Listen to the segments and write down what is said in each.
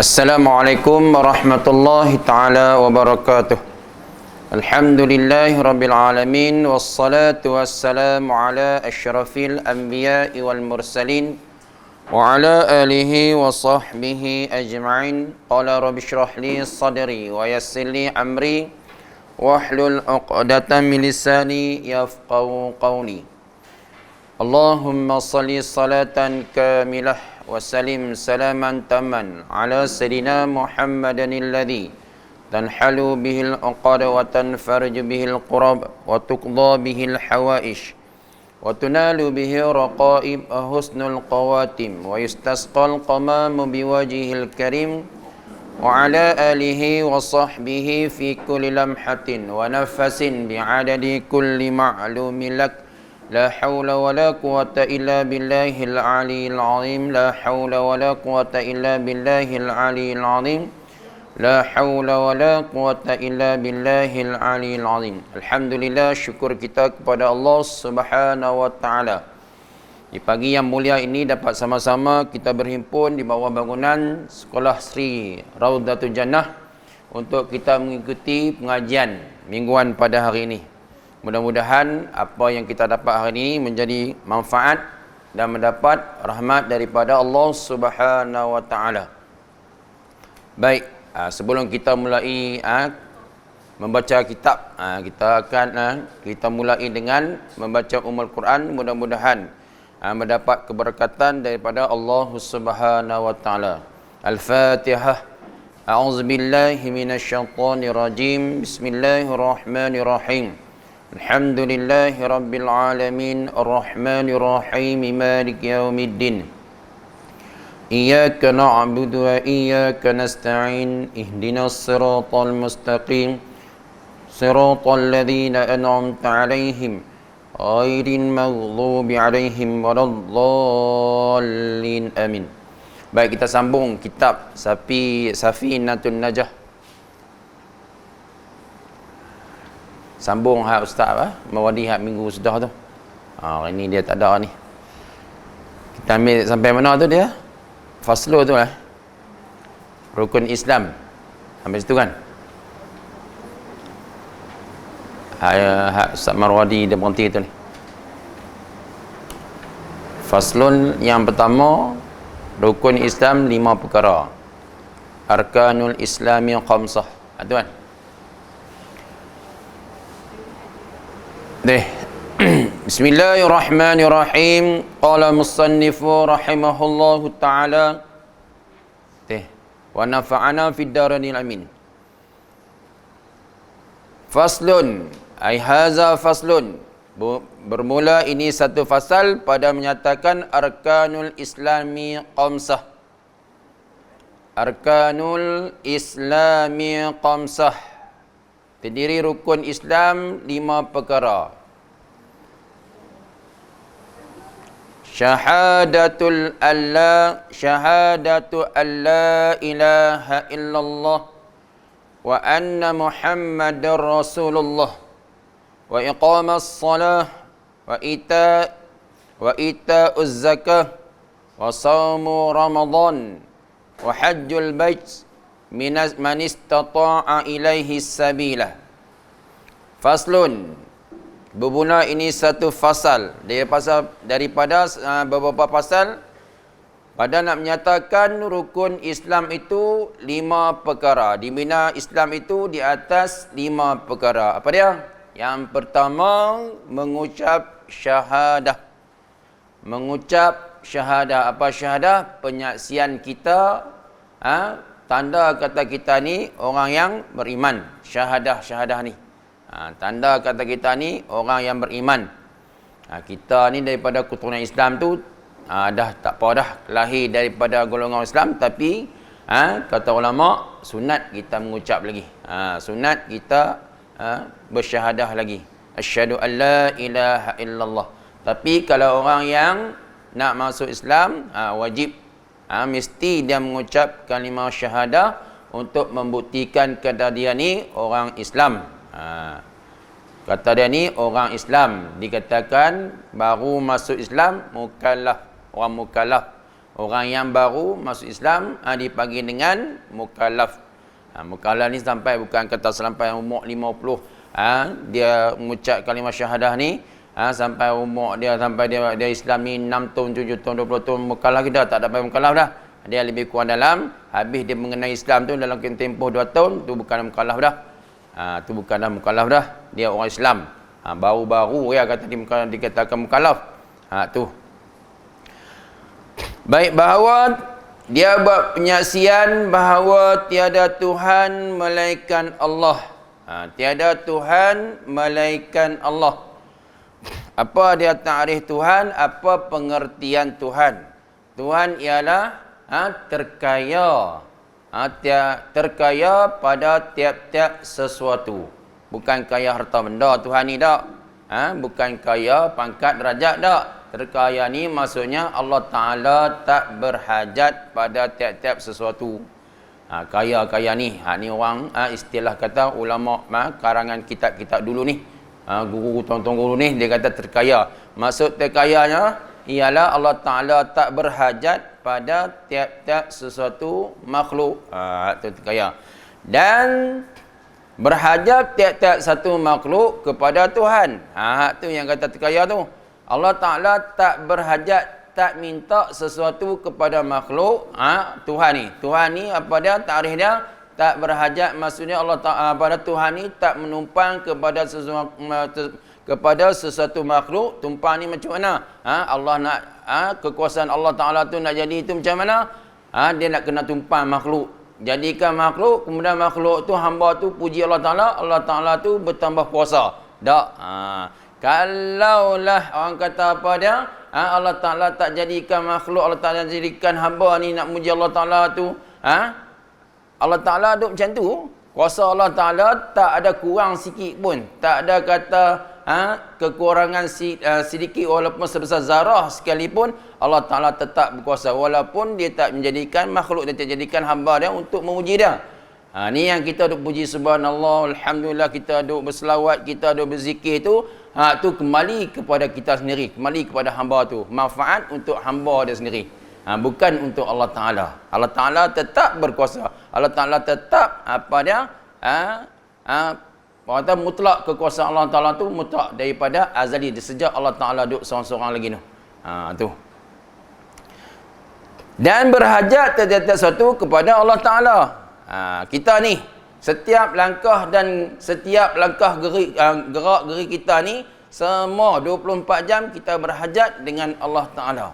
Assalamualaikum warahmatullahi taala wabarakatuh. Alhamdulillahi rabbil alamin wassalatu wassalamu ala asyrafil anbiya'i wal mursalin wa ala alihi wa sahbihi ajma'in. Qala rabbi shrah li sadri wa yassir li amri wahlul 'uqdatam min lisani yafqahu qawli. Allahumma salli salatan kamilah wa salim salaman taman ala sayyidina Muhammadin alladhi tanhalu bihil uqad wa tanfarju bihil qurab wa tuqda bihil hawaish wa tunalu bihi raqaib husnul qawatim wa yustasqal qamamu biwajhil karim wa ala alihi wa sahbihi fi kulli lamhatin wa nafasin bi'adadi kulli ma'lumin lak. La hawla wa la quwata illa billahil aliyyil azim. La hawla wa la quwata illa billahil aliyyil azim. La hawla wa la quwata illa billahil aliyyil azim. Alhamdulillah, syukur kita kepada Allah Subhanahu wa taala. Di pagi yang mulia ini dapat sama-sama kita berhimpun di bawah bangunan Sekolah Sri Raudatul Jannah untuk kita mengikuti pengajian mingguan pada hari ini. Mudah-mudahan apa yang kita dapat hari ini menjadi manfaat dan mendapat rahmat daripada Allah Subhanahu wa taala. Baik, sebelum kita mulai membaca kitab, kita mulai dengan membaca Ummul Quran. Mudah-mudahan mendapat keberkatan daripada Allah Subhanahu wa taala. Al-Fatihah. A'udzubillahi minasyaitonir rajim. Bismillahirrahmanirrahim. Alhamdulillahi rabbil alamin arrahmanir rahim maliki yaumiddin. Iyyaka na'budu wa iyyaka nasta'in ihdinas siratal mustaqim siratal ladzina an'amta 'alaihim ghairil maghdubi 'alaihim waladdallin. Amin. Baik, kita sambung kitab Safinatun Najah. Sambung Ustaz Mawadi minggu sudah tu. Hari ni dia tak ada ni. Kita ambil sampai mana tu dia? Faslu tu Rukun Islam. Sampai situ kan? Ustaz Marwadi dia berhenti tu ni. Faslun yang pertama, Rukun Islam 5 perkara. Arkanul Islami khamsah. Itu kan? Bismillahirrahmanirrahim. Qala musannifu rahimahullahu ta'ala wa nafa'ana fid daranil amin. Faslun ay haza faslun. Bermula ini satu fasal pada menyatakan arkanul islami khamsah. Arkanul islami khamsah, terdiri rukun Islam 5 perkara. Syahadatu alla ilaha illallah wa anna Muhammadar Rasulullah wa iqamas salah wa ita'uz zakah wa saumu Ramadan wa hajjul bait man istata'a ilaihi sabila. Faslun, bermula ini satu fasal daripada beberapa pasal pada nak menyatakan rukun Islam itu 5 perkara. Di mana Islam itu di atas 5 perkara. Apa dia? Yang pertama, mengucap syahadah. Mengucap syahadah. Apa syahadah? Penyaksian kita, tanda kata kita ni orang yang beriman. Syahadah ni. Tanda kata kita ni orang yang beriman. Kita ni daripada keturunan Islam tu dah tak apa dah lahir daripada golongan Islam, tapi kata ulama sunat kita mengucap lagi. Sunat kita bersyahadah lagi. Asyhadu an la ilaha illallah. Tapi kalau orang yang nak masuk Islam, wajib mesti dia mengucap kalimah syahadah untuk membuktikan kata dia ni orang Islam. Kata dia ni orang Islam, dikatakan baru masuk Islam, mukallaf, orang mukallaf, Orang yang baru masuk Islam dipanggil dengan mukallaf. Mukallaf ni sampai bukan kata sampai umur 50. Dia mengucap kalimah syahadah ni sampai umur dia sampai dia Islam ni 6 tahun, 7 tahun, 20 tahun mukallaf dah, tak dapat mukallaf dah. Dia lebih kurang dalam habis dia mengenai Islam tu dalam tempoh 2 tahun tu bukan mukallaf dah. Tu bukanlah mukallaf dah. Dia orang Islam. Baru-baru ya kata dikatakan mukallaf. Tu. Baik, bahawa dia buat penyaksian bahawa tiada Tuhan melainkan Allah. Tiada Tuhan melainkan Allah. Apa dia ta'rif Tuhan? Apa pengertian Tuhan? Tuhan ialah terkaya. Terkaya pada tiap-tiap sesuatu. Bukan kaya harta benda Tuhan ni tak. Bukan kaya pangkat derajat tak. Terkaya ni maksudnya Allah Ta'ala tak berhajat pada tiap-tiap sesuatu. Kaya-kaya ni. Ni orang istilah kata ulama karangan kitab-kitab dulu ni. Guru tuan-tuan guru ni dia kata terkaya. Maksud terkayanya ialah Allah Ta'ala tak berhajat pada tiap-tiap sesuatu makhluk. Itu terkaya. Dan berhajat tiap-tiap satu makhluk kepada Tuhan. Tu yang kata terkaya tu. Allah Ta'ala tak berhajat, tak minta sesuatu kepada makhluk. Tuhan ni. Tuhan ni apa dia? Ta'rif dia tak berhajat. Maksudnya Allah Ta'ala pada Tuhan ni tak menumpang kepada sesuatu makhluk. Tumpang ni macam mana? Allah nak kekuasaan Allah Ta'ala tu nak jadi itu macam mana? Dia nak kena tumpang makhluk. Jadikan makhluk, kemudian makhluk tu hamba tu puji Allah Ta'ala, Allah Ta'ala tu bertambah kuasa. Tak? Kalaulah orang kata apa dia? Allah Ta'ala tak jadikan makhluk, Allah Ta'ala jadikan hamba ni nak muji Allah Ta'ala tu. Allah Ta'ala duduk macam tu. Kuasa Allah Ta'ala tak ada kurang sikit pun. Tak ada kata kekurangan sedikit walaupun sebesar zarah sekalipun. Allah Ta'ala tetap berkuasa. Walaupun dia tak menjadikan makhluk, dia tak jadikan hamba dia untuk memuji dia. Ni yang kita duk puji subhanallah, alhamdulillah, kita duk berselawat, kita duk berzikir tu. Tu kembali kepada kita sendiri. Kembali kepada hamba tu. Manfaat untuk hamba dia sendiri. Bukan untuk Allah Ta'ala. Allah Ta'ala tetap berkuasa. Allah Ta'ala tetap apa dia? Kata mutlak kekuasaan Allah Ta'ala tu mutlak daripada azali. Sejak Allah Ta'ala duduk seorang-seorang lagi tu. Tu. Dan berhajat tiap-tiap satu kepada Allah Ta'ala. Kita ni, setiap langkah dan setiap langkah gerak-geri kita ni, semua 24 jam kita berhajat dengan Allah Ta'ala.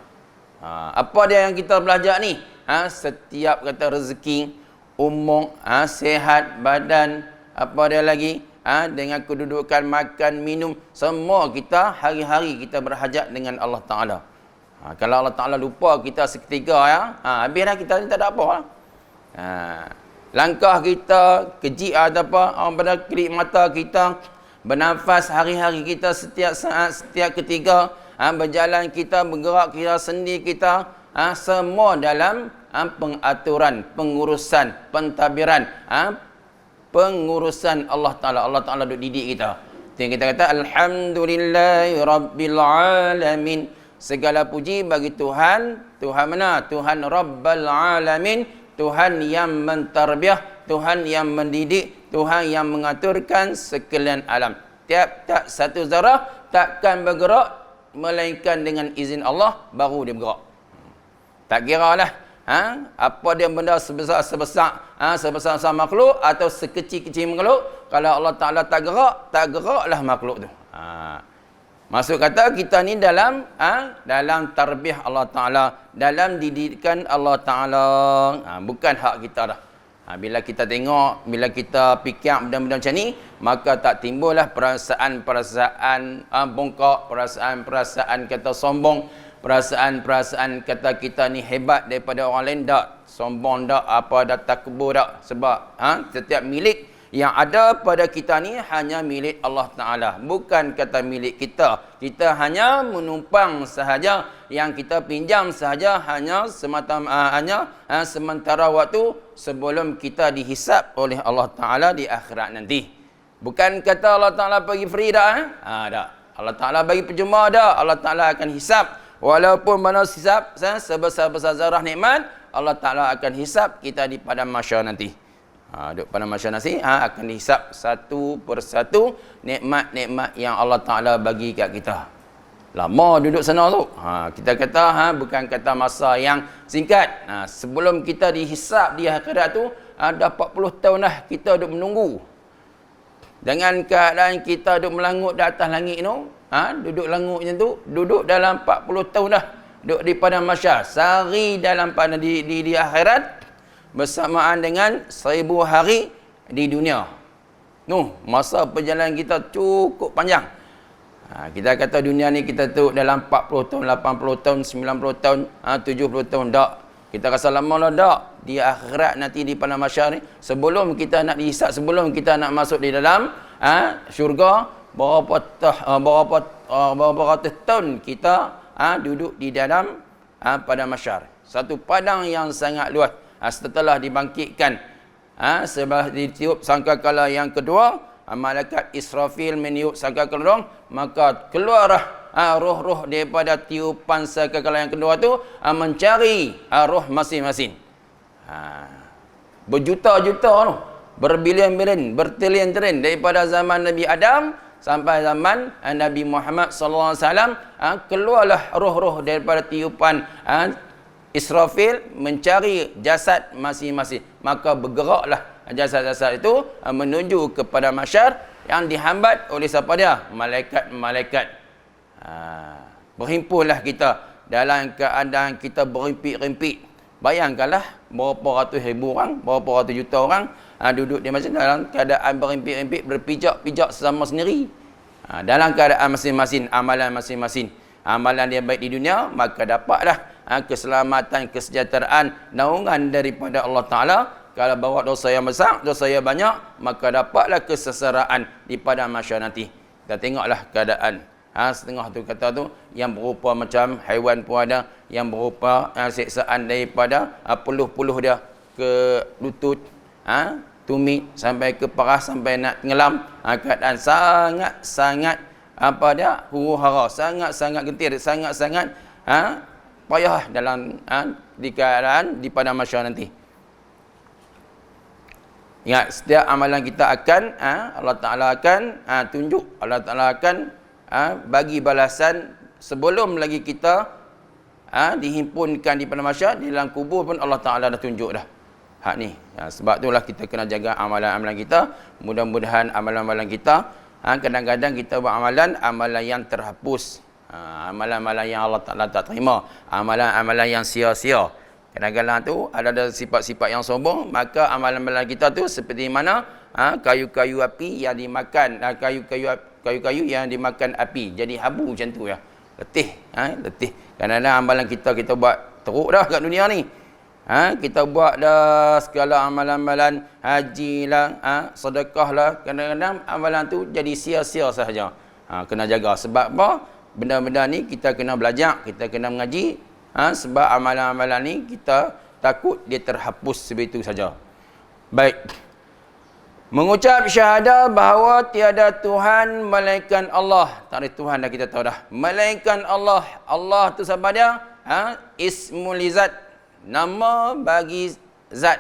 Apa dia yang kita belajar ni? Setiap kata rezeki, umur, sehat, badan, apa dia lagi? Dengan kedudukan makan, minum, semua kita hari-hari kita berhajat dengan Allah Ta'ala. Kalau Allah Ta'ala lupa kita seketika habis dah kita ni tak ada apa. Langkah kita, kejip atau apa, orang pada kelip mata kita, bernafas hari-hari kita setiap saat, setiap ketika, berjalan kita, bergerak kita, sendi kita, semua dalam pengaturan, pengurusan, pentadbiran, pengurusan Allah Ta'ala. Allah Ta'ala duk didik kita. Yang kita kata alhamdulillahi rabbil alamin. Segala puji bagi Tuhan. Tuhan mana? Tuhan Rabbal Alamin. Tuhan yang mentarbiah, Tuhan yang mendidik, Tuhan yang mengaturkan sekalian alam. Tiap-tiap satu zarah takkan bergerak melainkan dengan izin Allah baru dia bergerak. Tak kira lah apa dia benda sebesar makhluk atau sekecil-kecil makhluk. Kalau Allah Ta'ala tak geraklah makhluk tu. Maksud kata kita ni dalam tarbiyah Allah Ta'ala, dalam didikan Allah Ta'ala. Bukan hak kita dah. Bila kita tengok, bila kita fikir benda-benda macam ni, maka tak timbullah perasaan-perasaan bongkok, perasaan-perasaan kata sombong, perasaan-perasaan kata kita ni hebat daripada orang lain. Tak sombong, tak apa, dah takbur tak. Sebab setiap milik yang ada pada kita ni hanya milik Allah Ta'ala. Bukan kata milik kita. Kita hanya menumpang sahaja. Yang kita pinjam sahaja hanya sementara waktu sebelum kita dihisap oleh Allah Ta'ala di akhirat nanti. Bukan kata Allah Ta'ala bagi free dah. Tak. Allah Ta'ala bagi percuma dah. Allah Ta'ala akan hisap Walaupun mana hisap sebesar-besar zarah nikmat, Allah Ta'ala akan hisap kita di padang mahsyar nanti. Duduk padang mahsyar nanti akan dihisap satu persatu nikmat-nikmat yang Allah Ta'ala bagi kat kita. Lama duduk sana tu. Kita kata bukan kata masa yang singkat. Sebelum kita dihisap di akhirat tu, ada 40 tahun dah kita duduk menunggu. Dengan keadaan kita duduk melangut di atas langit tu, duduk langut macam tu, duduk dalam 40 tahun dah. Duduk di padang mahsyar. Sehari dalam padang di akhirat bersamaan dengan 1000 hari di dunia. Masa perjalanan kita cukup panjang. Kita kata dunia ni kita tu dalam 40 tahun, 80 tahun, 90 tahun, 70 tahun. Tak. Kita rasa lama lah tak. Di akhirat nanti di padang mahsyar ni, sebelum kita nak dihisap, sebelum kita nak masuk di dalam syurga, berapa ratus tahun kita duduk di dalam padang mahsyar. Satu padang yang sangat luas. Setelah dibangkitkan, setelah ditiup sangkakala yang kedua, malaikat Israfil meniup sangkakala, maka keluarlah roh-roh daripada tiupan sangkakala yang kedua tu mencari roh masing-masing. Berjuta-juta tu, berbilion-bilion, bertrilion-trilion daripada zaman Nabi Adam sampai zaman Nabi Muhammad sallallahu alaihi wasallam, keluarlah roh-roh daripada tiupan Israfil mencari jasad masing-masing. Maka bergeraklah jasad-jasad itu menuju kepada mahsyar yang dihambat oleh siapa dia? Malaikat-malaikat. Berhimpunlah kita dalam keadaan kita berimpit-rimpit. Bayangkanlah berapa ratus ribu orang, berapa ratus juta orang duduk di masjid dalam keadaan berimpit-rimpit, berpijak-pijak sesama sendiri. Dalam keadaan masing-masing, amalan masing-masing. Amalan dia baik di dunia, maka dapatlah keselamatan, kesejahteraan, naungan daripada Allah Ta'ala. Kalau bawa dosa yang besar, dosa yang banyak, maka dapatlah keseseraan di padang mahsyar nanti. Kita tengoklah keadaan. Setengah tu kata tu, yang berupa macam haiwan pun ada, yang berupa siksaan daripada peluh-peluh dia ke lutut, tumit, sampai ke parah, sampai nak tenggelam. Keadaan sangat-sangat huru hara, sangat-sangat getir, sangat-sangat payah dalam di keadaan di padang mahsyar nanti. Ingat, setiap amalan kita akan Allah Ta'ala akan tunjuk, Allah Ta'ala akan bagi balasan sebelum lagi kita dihimpunkan di padang mahsyar. Di dalam kubur pun Allah Ta'ala dah tunjuk dah hak ni. Sebab itulah kita kena jaga amalan-amalan kita. Mudah-mudahan amalan-amalan kita, kadang-kadang kita buat amalan yang terhapus, amalan-amalan yang Allah Ta'ala tak terima, amalan-amalan yang sia-sia. Kadang-kadang tu ada sifat-sifat yang sombong, maka amalan-amalan kita tu seperti mana kayu-kayu api yang dimakan, kayu-kayu yang dimakan api jadi habu macam tu ya. Letih, letih. Kadang-kadang amalan kita buat teruk dah kat dunia ni. Kita buat dah segala amalan-amalan haji lah, sedekah lah, kadang-kadang amalan tu jadi sia-sia sahaja. Kena jaga. Sebab apa? Benda-benda ni kita kena belajar, kita kena mengaji. Sebab amalan-amalan ni kita takut dia terhapus sebegitu saja. Baik. Mengucap syahadah bahawa tiada Tuhan melainkan Allah. Tak ada Tuhan dah, kita tahu dah. Melainkan Allah. Allah tu siapa dia? Ismul Zat. Nama bagi zat.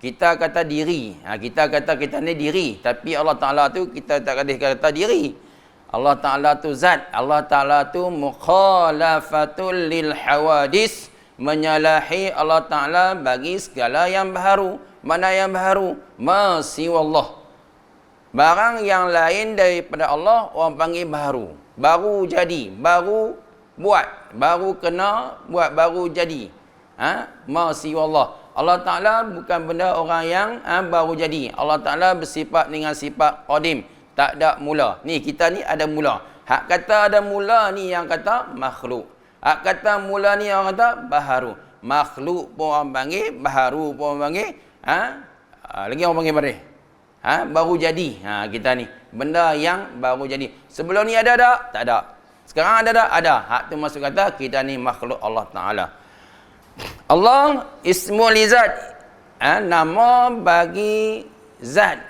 Kita kata diri. Kita kata kita ni diri. Tapi Allah Ta'ala tu kita tak kata diri. Allah Ta'ala tu zat. Allah Ta'ala tu mukhalafatul lil hawadis. Menyalahi Allah Ta'ala bagi segala yang baharu. Mana yang baharu? Masiwallah. Barang yang lain daripada Allah, orang panggil baharu. Baru jadi. Baru buat. Baru kena buat. Baru jadi. Masiwallah. Allah Ta'ala bukan benda orang yang baru jadi. Allah Ta'ala bersifat dengan sifat qadim. Tak ada mula. Ni kita ni ada mula. Hak kata ada mula ni yang kata makhluk. Hak kata mula ni yang kata baharu. Makhluk pun orang panggil, baharu pun orang panggil, lagi orang panggil apa dia? Baru jadi. Kita ni benda yang baru jadi. Sebelum ni ada tak? Tak ada. Sekarang ada tak? Ada. Hak tu masuk kata kita ni makhluk Allah Ta'ala. Allah Ismul Zat. Nama bagi zat.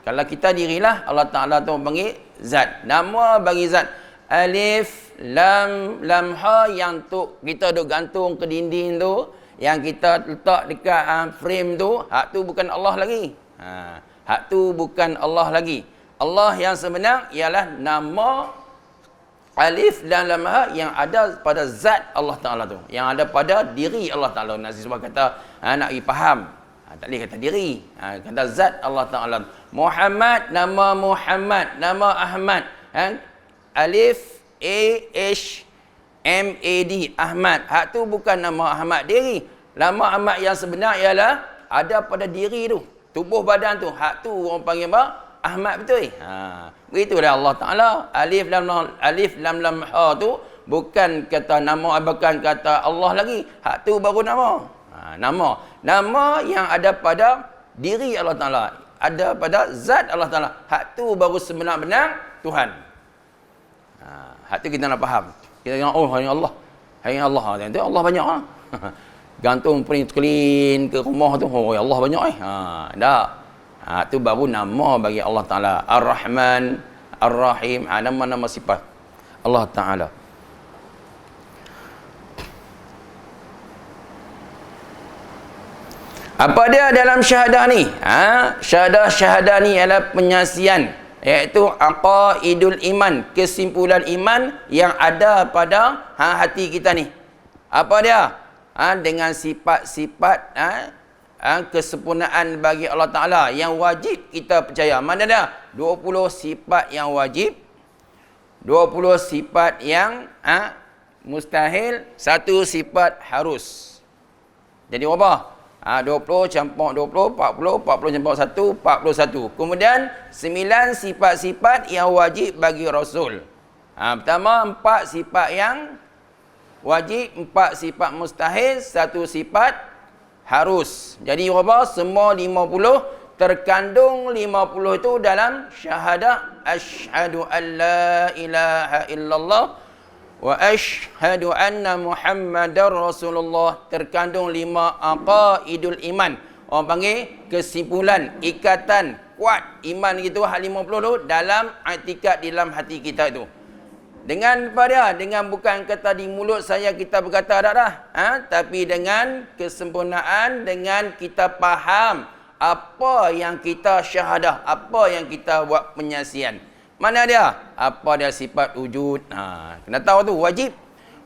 Kalau kita dirilah, Allah Ta'ala tu panggil zat. Nama bagi zat. alif, lam, lam, ha yang tu kita duk gantung ke dinding tu, yang kita letak dekat frame tu, hak tu bukan Allah lagi. Hak tu bukan Allah lagi. Allah yang sebenar ialah nama alif dan lam ha yang ada pada zat Allah Ta'ala tu, yang ada pada diri Allah Ta'ala. Nasi sebab kata nak pergi faham, tak boleh kata diri, kata zat Allah Ta'ala. Muhammad, nama Muhammad, nama Ahmad, alif A H M A D, Ahmad. Hak tu bukan nama Ahmad diri. Nama Ahmad yang sebenar ialah ada pada diri tu, tubuh badan tu. Hak tu orang panggil apa? Ahmad betul. Begitulah Allah Ta'ala. Alif lam lam ha tu bukan kata nama, bukan kata Allah lagi. Hak tu baru nama. Nama yang ada pada diri Allah Ta'ala, ada pada zat Allah Ta'ala. Hak tu baru sebenar-benar Tuhan. Hak tu kita nak faham. Kita ingat, oh hanya Allah. Hanya Allah. Itu Allah banyak. Gantung print clean ke rumah tu, oh Allah banyak. Tak. Itu baru nama bagi Allah Ta'ala. Ar-Rahman, Ar-Rahim, nama-nama sifat Allah Ta'ala. Apa dia dalam syahadah ni? Syahadah ni adalah penyaksian, iaitu aqaidul iman, kesimpulan iman yang ada pada hati kita ni. Apa dia? Dengan sifat-sifat kesempurnaan bagi Allah Ta'ala yang wajib kita percaya. Mana dia? 20 sifat yang wajib, 20 sifat yang mustahil, 1 sifat harus. Jadi berapa? 20 campur 20, 40, 40 campur 1, 41. Kemudian 9 sifat-sifat yang wajib bagi Rasul. Pertama 4 sifat yang wajib, 4 sifat mustahil, 1 sifat harus. Jadi berapa? Semua 50, terkandung 50 itu dalam syahadah asyhadu an la ilaha illallah wa asyhadu anna Muhammadar Rasulullah. Terkandung 5 aqaidul iman. Orang panggil kesimpulan, ikatan kuat iman gitu, hal 50 tu dalam i'tikad di dalam hati kita itu. Dengan pada, dengan bukan kata di mulut saya kita berkata dah, tapi dengan kesempurnaan, dengan kita faham apa yang kita syahadah, apa yang kita buat penyaksian. Mana dia? Apa dia sifat wujud? Kena tahu tu, wajib.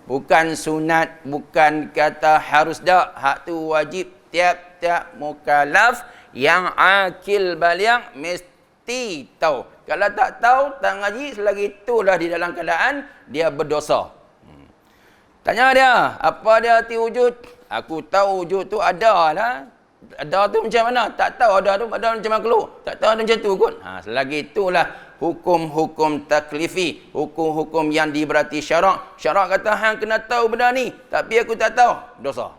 Bukan sunat, bukan kata harus dak. Hak tu wajib. Tiap-tiap mukallaf yang akil baligh mesti tahu. Kalau tak tahu, tak ngaji, selagi itulah di dalam keadaan dia berdosa. Tanya dia, apa dia arti wujud? Aku tahu wujud tu ada lah. Ada tu macam mana? Tak tahu ada tu, ada macam mana keluar? Tak tahu ada macam tu kot. Selagi itulah hukum-hukum taklifi, hukum-hukum yang diberati syarak. Syarak kata, hang kena tahu benda ni, tapi aku tak tahu, dosa.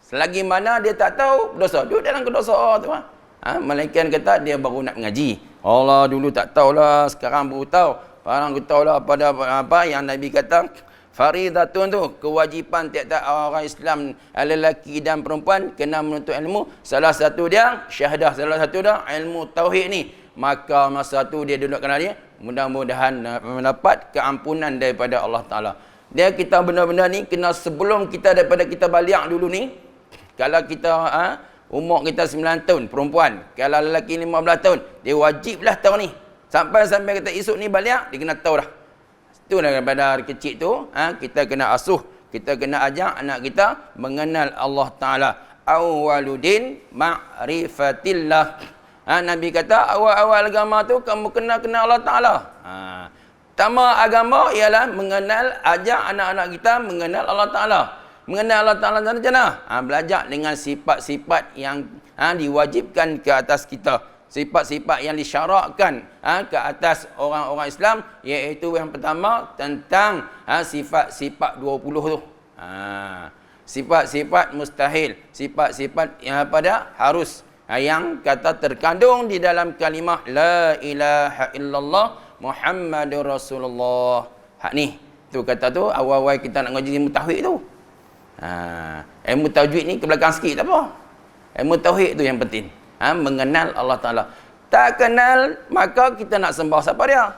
Selagi mana dia tak tahu, dosa. Duduk dalam kedosa tu. Malaikat kata dia baru nak mengaji. Allah dulu tak tahulah, sekarang baru tahu. Sekarang aku tahulah pada apa yang Nabi kata, faridatun tu, kewajipan tiap-tiap orang Islam, lelaki dan perempuan kena menuntut ilmu. Salah satu dia syahadah, salah satu dia ilmu tauhid ni. Maka masa tu dia duduk kena dia, mudah-mudahan mendapat keampunan daripada Allah Ta'ala. Dia kita benda-benda ni kena sebelum kita daripada kita balik dulu ni. Kalau kita umur kita 9 tahun perempuan, kalau lelaki 15 tahun, dia wajiblah tahu ni. Sampai kita esok ni balik, dia kena tahu dah. Itu daripada kecil tu, kita kena asuh, kita kena ajak anak kita mengenal Allah Ta'ala. Awwaludin ma'rifatillah. Nabi kata, awal-awal agama tu kamu kena kenal Allah Ta'ala. Pertama agama ialah mengenal, ajak anak-anak kita mengenal Allah Ta'ala. Mengenal Allah Ta'ala macam mana? Belajar dengan sifat-sifat yang diwajibkan ke atas kita. Sifat-sifat yang disyarakkan ke atas orang-orang Islam, iaitu yang pertama tentang sifat-sifat 20 tu. Sifat-sifat mustahil, sifat-sifat yang pada harus, yang kata terkandung di dalam kalimah la ilaha illallah Muhammadur Rasulullah. Hak ni tu kata tu awal-awal kita nak ngaji ilmu tauhid tu. Ilmu tajwid ni ke belakang sikit tak apa. Ilmu tauhid tu yang penting. Mengenal Allah Ta'ala. Tak kenal, maka kita nak sembah siapa dia?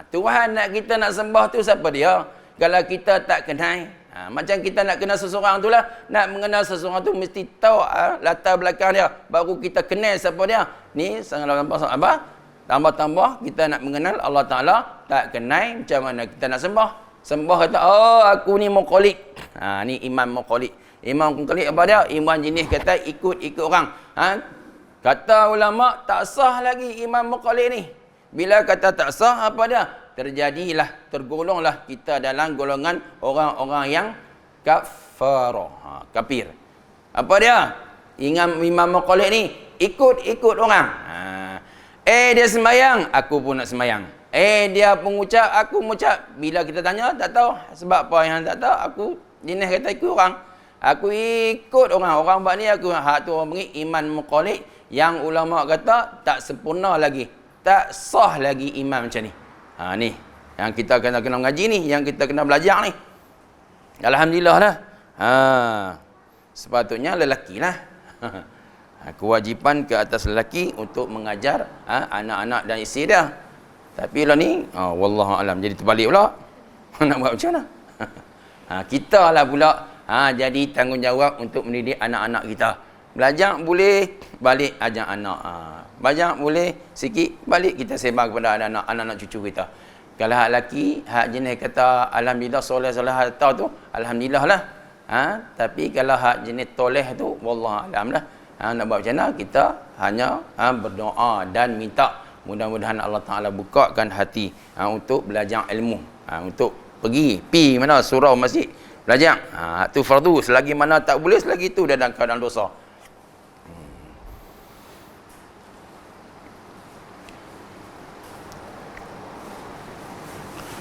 Tuhan nak kita nak sembah tu siapa dia? Kalau kita tak kenal, macam kita nak kenal seseorang tu lah, nak mengenal seseorang tu mesti tahu latar belakang dia, baru kita kenal siapa dia. Ni sangat apa? Tambah-tambah kita nak mengenal Allah Ta'ala, tak kenal macam mana kita nak sembah. Sembah kata, oh aku ni muqallid. Ni imam muqallid. Imam muqallid apa dia? Imam jenis kata ikut orang. Kata ulama tak sah lagi imam muqallid ni. Bila kata tak sah, apa dia? Tergolonglah kita dalam golongan orang-orang yang kafir. Apa dia? Imam muqallid ni ikut orang. Dia sembahyang, aku pun nak sembahyang. Dia pengucap, aku mengucap. Bila kita tanya, tak tahu. Sebab apa yang tak tahu, aku jenis kata ikut orang. Aku ikut orang. Orang buat ni, aku hak tu orang panggil iman muqallid. Yang ulama kata, tak sempurna lagi. Tak sah lagi imam macam ni. Ni. Yang kita kena mengaji ni. Yang kita kena belajar ni. Alhamdulillah lah. Sepatutnya lelaki lah. Kewajipan ke atas lelaki untuk mengajar anak-anak dan isteri dia. Tapi lah ni, wallahualam, jadi terbalik pula. Nak buat macam mana? Kita lah pula jadi tanggungjawab untuk mendidik anak-anak kita. Belajar boleh, balik ajar anak. Belajar boleh, sikit, balik kita sebar kepada anak-anak cucu kita. Kalau hak lelaki, hak jenis kata alhamdulillah soleh-soleh harta tu, alhamdulillah lah. Tapi kalau hak jenis toleh tu, wallahualam lah. Nak buat macam mana? Kita hanya berdoa dan minta mudah-mudahan Allah Ta'ala bukakan hati untuk belajar ilmu. Untuk pergi mana? Surau masjid. Belajar. Tu fardu. Selagi mana tak boleh, selagi tu dalam keadaan dosa.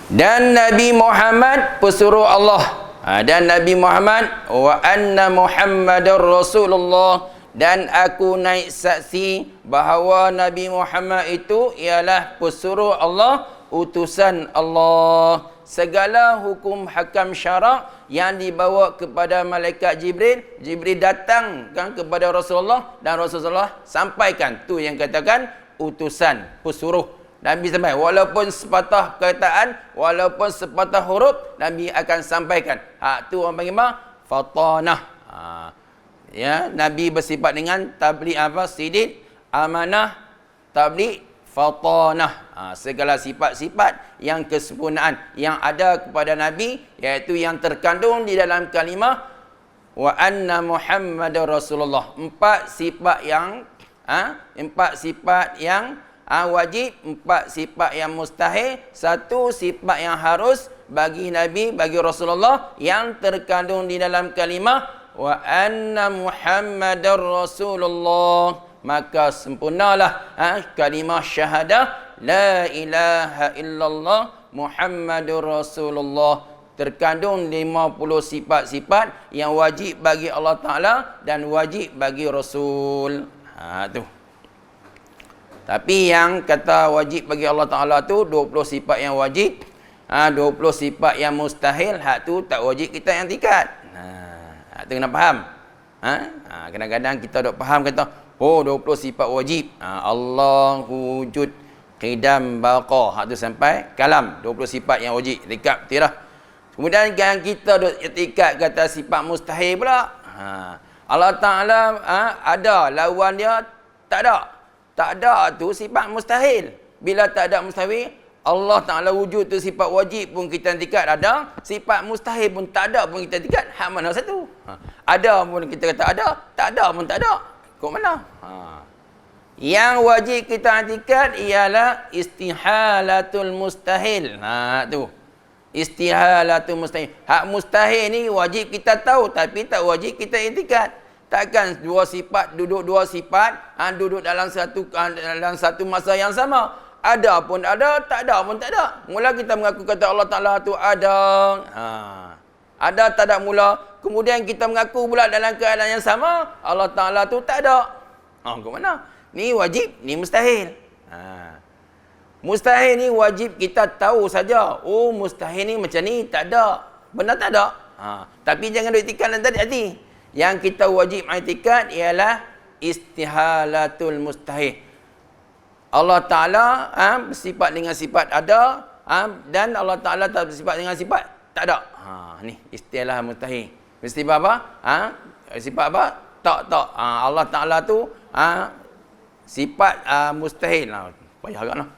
Dan Nabi Muhammad pesuruh Allah. Dan Nabi Muhammad wa anna Muhammadar Rasulullah. Dan aku naik saksi bahawa Nabi Muhammad itu ialah pesuruh Allah, utusan Allah. Segala hukum hakam syarak yang dibawa kepada malaikat Jibril, Jibril datang kan kepada Rasulullah dan Rasulullah sampaikan. Tu yang katakan utusan, pesuruh. Nabi sampai, walaupun sepatah perkataan, walaupun sepatah huruf, Nabi akan sampaikan. Tu orang panggil apa? Fatanah. Ya, Nabi bersifat dengan tabligh sidid, amanah, tabligh, fatanah. Segala sifat-sifat yang kesempurnaan yang ada kepada Nabi, iaitu yang terkandung di dalam kalimah wa anna Muhammadar Rasulullah. Empat sifat yang wajib, empat sifat yang mustahil, satu sifat yang harus bagi Nabi, bagi Rasulullah yang terkandung di dalam kalimah wa anna Muhammadar Rasulullah. Maka sempurnalah kalimah syahadah la ilaha illallah Muhammadur Rasulullah. Terkandung 50 sifat-sifat yang wajib bagi Allah Ta'ala dan wajib bagi Rasul. Tu. Tapi yang kata wajib bagi Allah Ta'ala tu 20 sifat yang wajib, 20 sifat yang mustahil, hak tu tak wajib kita yang tingkat. Tu kena faham. Kadang-kadang kita dok faham kata, 20 sifat wajib. Allah, wujud, qidam, baqa. Tu sampai kalam. 20 sifat yang wajib. Rekap, tirah. Kemudian kan kita dok etikat kata sifat mustahil pula. Allah Ta'ala ada, lawan dia tak ada. Tak ada tu sifat mustahil. Bila tak ada mustahil, Allah Ta'ala wujud tu sifat wajib pun kita tingkat ada, sifat mustahil pun tak ada pun kita tingkat. Hak mana satu? Ada pun kita kata ada, tak ada pun tak ada. Kok mana? Yang wajib kita tingkat ialah istihalatul mustahil. Tu. Istihalatul mustahil. Hak mustahil ni wajib kita tahu tapi tak wajib kita tingkat. Takkan dua sifat duduk duduk dalam satu masa yang sama. Ada pun ada, tak ada pun tak ada. Mula kita mengaku kata Allah Ta'ala tu ada. Ada tak ada mula. Kemudian kita mengaku pula dalam keadaan yang sama, Allah Ta'ala tu tak ada. Ke mana? Ni wajib, ni mustahil. Mustahil ni wajib kita tahu saja. Oh, mustahil ni macam ni, tak ada. Benar tak ada? Tapi jangan duk itikat dalam hati. Yang kita wajib itikat ialah istihalatul mustahil. Allah Ta'ala bersifat dengan sifat ada, Dan Allah Ta'ala tak bersifat dengan sifat? Tak ada. Ni istilah mustahil. Bersifat apa? Sifat apa? Tak. Allah Ta'ala tu sifat mustahil. Payah agak lah.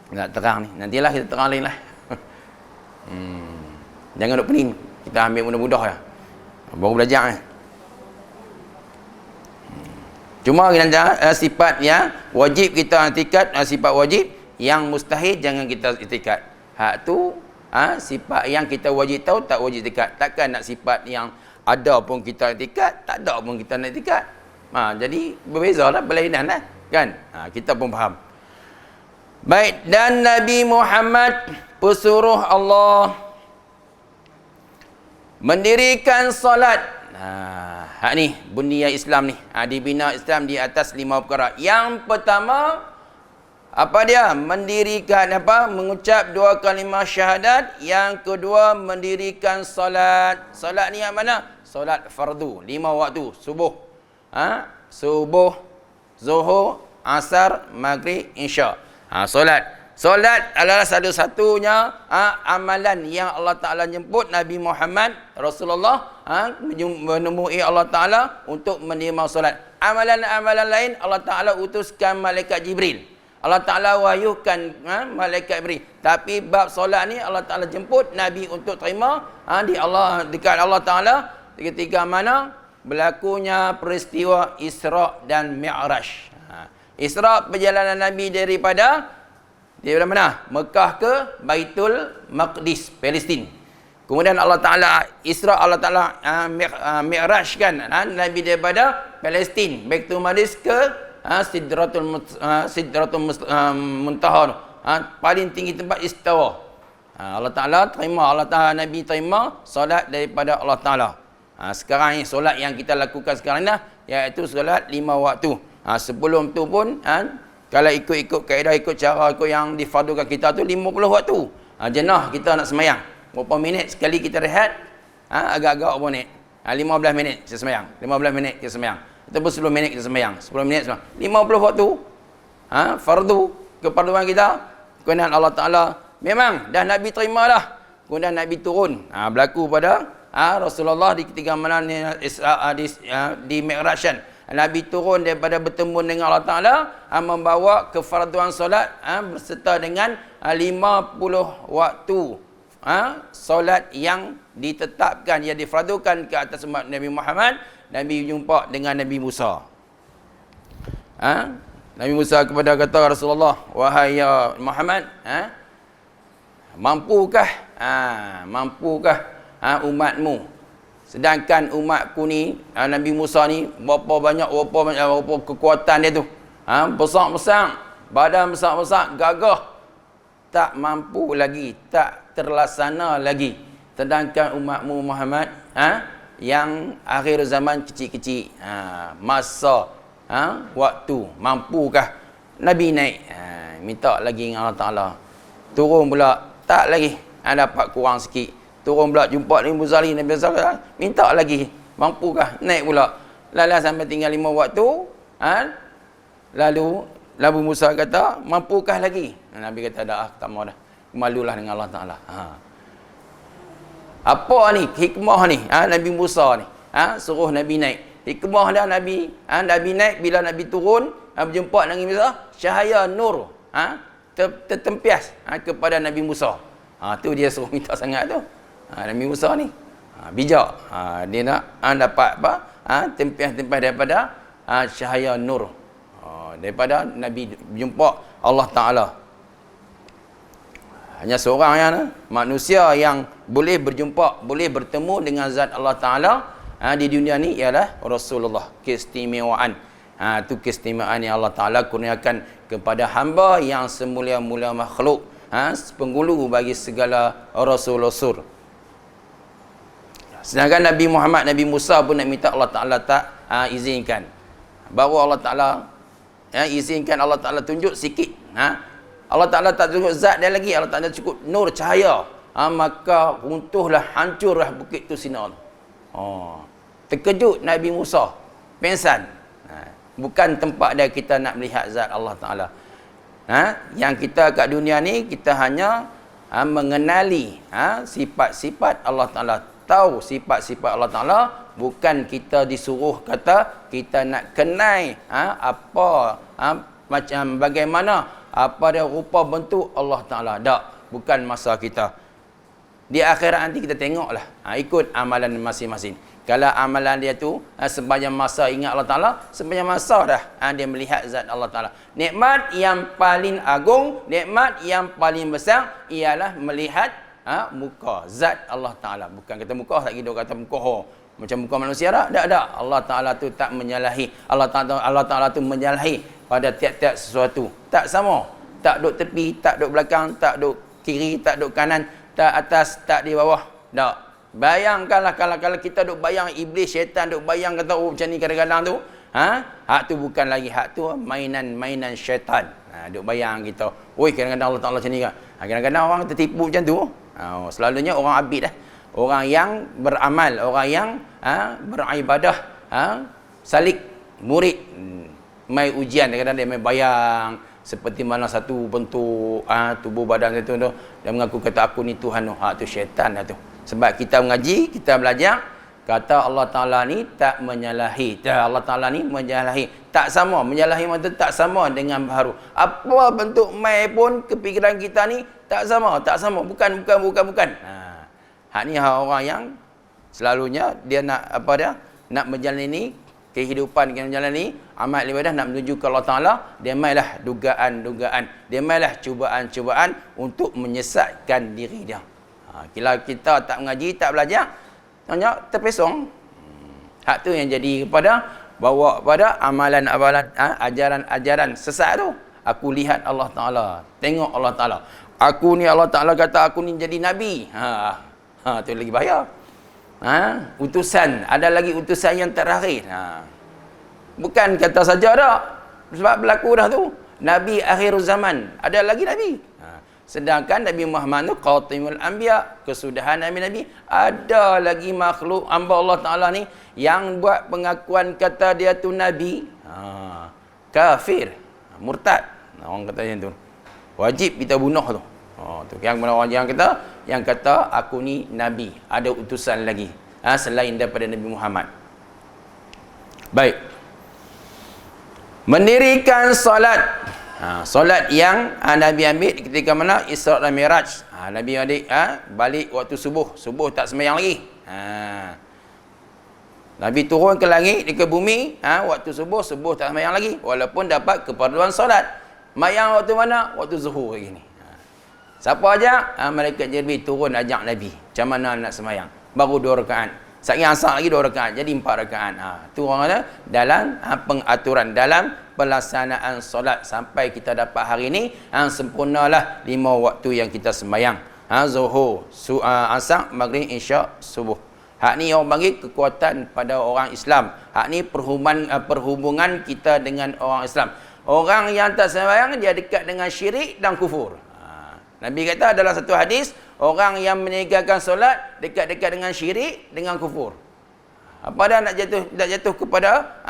Nak terang ni. Nantilah kita terang lain lah. Jangan duk pening. Kita ambil mudah-mudah ya. Baru belajar ni. Cuma sifat yang wajib kita i'tikad, sifat wajib, yang mustahil jangan kita i'tikad. Hak tu sifat yang kita wajib tahu, tak wajib i'tikad. Takkan nak sifat yang ada pun kita i'tikad, tak ada pun kita nak i'tikad. Jadi berbezalah, berlainan lah. Kan? Kita pun faham. Baik, dan Nabi Muhammad pesuruh Allah mendirikan solat. Hak ni bunyiah Islam ni. Dibina Islam di atas 5 perkara. Yang pertama apa dia? Mendirikan mengucap 2 kalimah syahadat. Yang kedua mendirikan solat. Solat ni yang mana? Solat fardu, 5 waktu. Subuh, subuh, zuhur, asar, maghrib, isyak. Solat adalah satu-satunya amalan yang Allah Ta'ala jemput Nabi Muhammad Rasulullah menemui Allah Ta'ala untuk menerima solat. Amalan-amalan lain Allah Ta'ala utuskan malaikat Jibril. Allah Ta'ala wahyukan malaikat Jibril. Tapi bab solat ni Allah Ta'ala jemput Nabi untuk terima dekat Allah Ta'ala ketika mana berlakunya peristiwa Isra' dan Mi'raj. Isra' perjalanan Nabi daripada mana? Mekah ke Baitul Maqdis, Palestin. Kemudian Allah Ta'ala Isra' Allah Ta'ala Mi'raj kan Nabi daripada Palestin, Baitul Maqdis ke Sidratul Muntaha, paling tinggi tempat istawa. Allah Ta'ala Nabi terima solat daripada Allah Ta'ala. Sekarang ni solat yang kita lakukan sekarang ni iaitu solat 5 waktu. Sebelum tu pun kalau ikut kaedah, ikut cara, ikut yang difardukan kita tu 50 waktu. Jenah kita nak semayang. Berapa minit sekali kita rehat? Agak-agak berapa minit? 15 minit kita semayang. 15 minit kita semayang. Ataupun 10 minit kita semayang. 10 minit semayang. 50 waktu. Fardu. Keperluan kita. Kemudian Allah Ta'ala memang dah Nabi terima dah. Kemudian Nabi turun. Berlaku pada Rasulullah di ketika mana di Mi'raj. Nabi turun daripada bertemu dengan Allah Ta'ala membawa kefarduan solat berserta dengan 50 waktu solat yang ditetapkan, yang difardukan ke atas umat Nabi Muhammad. Nabi jumpa dengan Nabi Musa. Nabi Musa kepada kata Rasulullah, wahai ya Muhammad, mampukah umatmu, sedangkan umatku ni Nabi Musa ni berapa banyak kekuatan dia tu, besar-besar, badan besar-besar, gagah, tak mampu lagi, tak terlaksana lagi. Sedangkan umatmu Muhammad yang akhir zaman kecil-kecil, masa waktu, mampukah Nabi naik? Minta lagi dengan Allah Ta'ala. Turun pula, tak lagi, dapat kurang sikit. Turun pula jumpa Nabi Musa, minta lagi, mampukah? Naik pula. Lalu sampai tinggal 5 waktu. Lalu Nabi Musa kata, mampukah lagi? Nabi kata, dah, tak mau dah. Malulah dengan Allah Ta'ala. Apa ni hikmah ni? Nabi Musa ni suruh Nabi naik. Hikmah dah Nabi naik, bila Nabi turun berjumpa Nabi Musa, cahaya nur tertempias kepada Nabi Musa. Tu dia suruh minta sangat tu. Nabi Musa ni bijak. Dia nak dapat apa? Tempias-tempias daripada cahaya nur. Daripada Nabi jumpa Allah Ta'ala. Hanya seorang yang manusia yang boleh berjumpa, boleh bertemu dengan zat Allah Ta'ala di dunia ni ialah Rasulullah. Keistimewaan. Itu keistimewaan yang Allah Ta'ala kurniakan kepada hamba yang semulia-mulia makhluk. Penghulu bagi segala rasul-rasul. Sedangkan Nabi Muhammad, Nabi Musa pun nak minta Allah Ta'ala tak izinkan. Baru Allah Ta'ala izinkan, Allah Ta'ala tunjuk sikit. Allah Ta'ala tak tunjuk zat dia lagi. Allah Ta'ala cukup nur, cahaya. Maka runtuhlah, hancurlah bukit tu sinar. Terkejut Nabi Musa. Pengsan. Bukan tempat dia kita nak melihat zat Allah Ta'ala. Yang kita kat dunia ni, kita hanya mengenali sifat-sifat Allah Ta'ala. Tahu sifat-sifat Allah Ta'ala, bukan kita disuruh kata kita nak kenal macam bagaimana, apa dia rupa bentuk Allah Ta'ala. Tak, bukan masa kita. Di akhirat nanti kita tengoklah, ikut amalan masing-masing. Kalau amalan dia tu sepanjang masa ingat Allah Ta'ala, sepanjang masa dah dia melihat zat Allah Ta'ala. Nikmat yang paling agung, nikmat yang paling besar ialah melihat muka zat Allah Ta'ala. Bukan kata muka lagi, dia kata muka macam muka manusia dah. Tak. Allah Ta'ala tu tak menyalahi. Allah Ta'ala tu menyalahi pada tiap-tiap sesuatu. Tak sama. Tak duduk tepi, tak duduk belakang, tak duduk kiri, tak duduk kanan, tak atas, tak di bawah. Tak. Bayangkanlah kalau kita duk bayang iblis, syaitan duk bayang kata macam ni kadang-kadang tu, hak tu bukan lagi, hak tu mainan syaitan. Duk bayang kita, oi kadang-kadang Allah Taala macam ni kan. Kadang-kadang orang tertipu macam tu. Selalunya orang abid orang yang beramal, orang yang beribadah, salik murid, mai ujian kadang-kadang dia mai bayang seperti mana satu bentuk tubuh badan itu tu, dia mengaku kata aku ni Tuhan tu. Tu syaitan dah tu. Sebab kita mengaji, kita belajar, kata Allah Ta'ala ni tak menyalahi. Allah Ta'ala ni menyalahi. Tak sama. Menyalahi maksud tak sama dengan baharu. Apa bentuk mai pun kepikiran kita ni tak sama. Tak sama. Bukan. Hak ni orang yang selalunya dia nak nak menjalani kehidupan, yang menjalani amal ibadah, nak menuju ke Allah Ta'ala, dia mailah dugaan-dugaan. Dia mailah cubaan-cubaan untuk menyesatkan diri dia. Bila kita tak mengaji, tak belajar, tanya terpesong. Hak tu yang jadi bawa pada amalan-amalan, ajaran-ajaran sesat tu. Aku lihat Allah Ta'ala, tengok Allah Ta'ala. Aku ni Allah Ta'ala kata aku ni jadi Nabi. Tu lagi bahaya. Utusan, ada lagi utusan yang terakhir. Bukan kata saja dah. Sebab berlaku dah tu. Nabi akhir zaman, ada lagi Nabi. Sedangkan Nabi Muhammad tu Qatimul Anbiya, kesudahan Nabi-Nabi. Ada lagi makhluk hamba Allah Ta'ala ni yang buat pengakuan kata dia tu Nabi. Kafir, murtad. Orang kata macam tu. Wajib kita bunuh tu. Tu yang mana orang yang kata aku ni Nabi. Ada utusan lagi selain daripada Nabi Muhammad. Baik. Mendirikan solat. Solat yang Nabi ambil ketika mana Isra dan Miraj. Nabi adik balik waktu subuh. Subuh tak sembahyang lagi. Nabi turun ke langit, ke bumi, waktu subuh tak sembahyang lagi. Walaupun dapat keperluan solat. Mayang waktu mana? Waktu zuhur lagi ni. Siapa ajak? Malaikat Jibril turun ajak Nabi. Macam mana nak sembahyang? Baru 2 rakaat. Sekali asar lagi 2 rakaat. Jadi 4 rakaat. Tu orang kata dalam pengaturan, dalam pelaksanaan solat sampai kita dapat hari ini sempurnalah 5 waktu yang kita sembahyang. Zuhur, asar, maghrib, isyak, subuh. Hak ni orang panggil kekuatan pada orang Islam. Hak ni perhubungan kita dengan orang Islam. Orang yang tak sembahyang dia dekat dengan syirik dan kufur. Nabi kata dalam satu hadis, orang yang meninggalkan solat dekat-dekat dengan syirik, dengan kufur. Apa dah nak jatuh kepada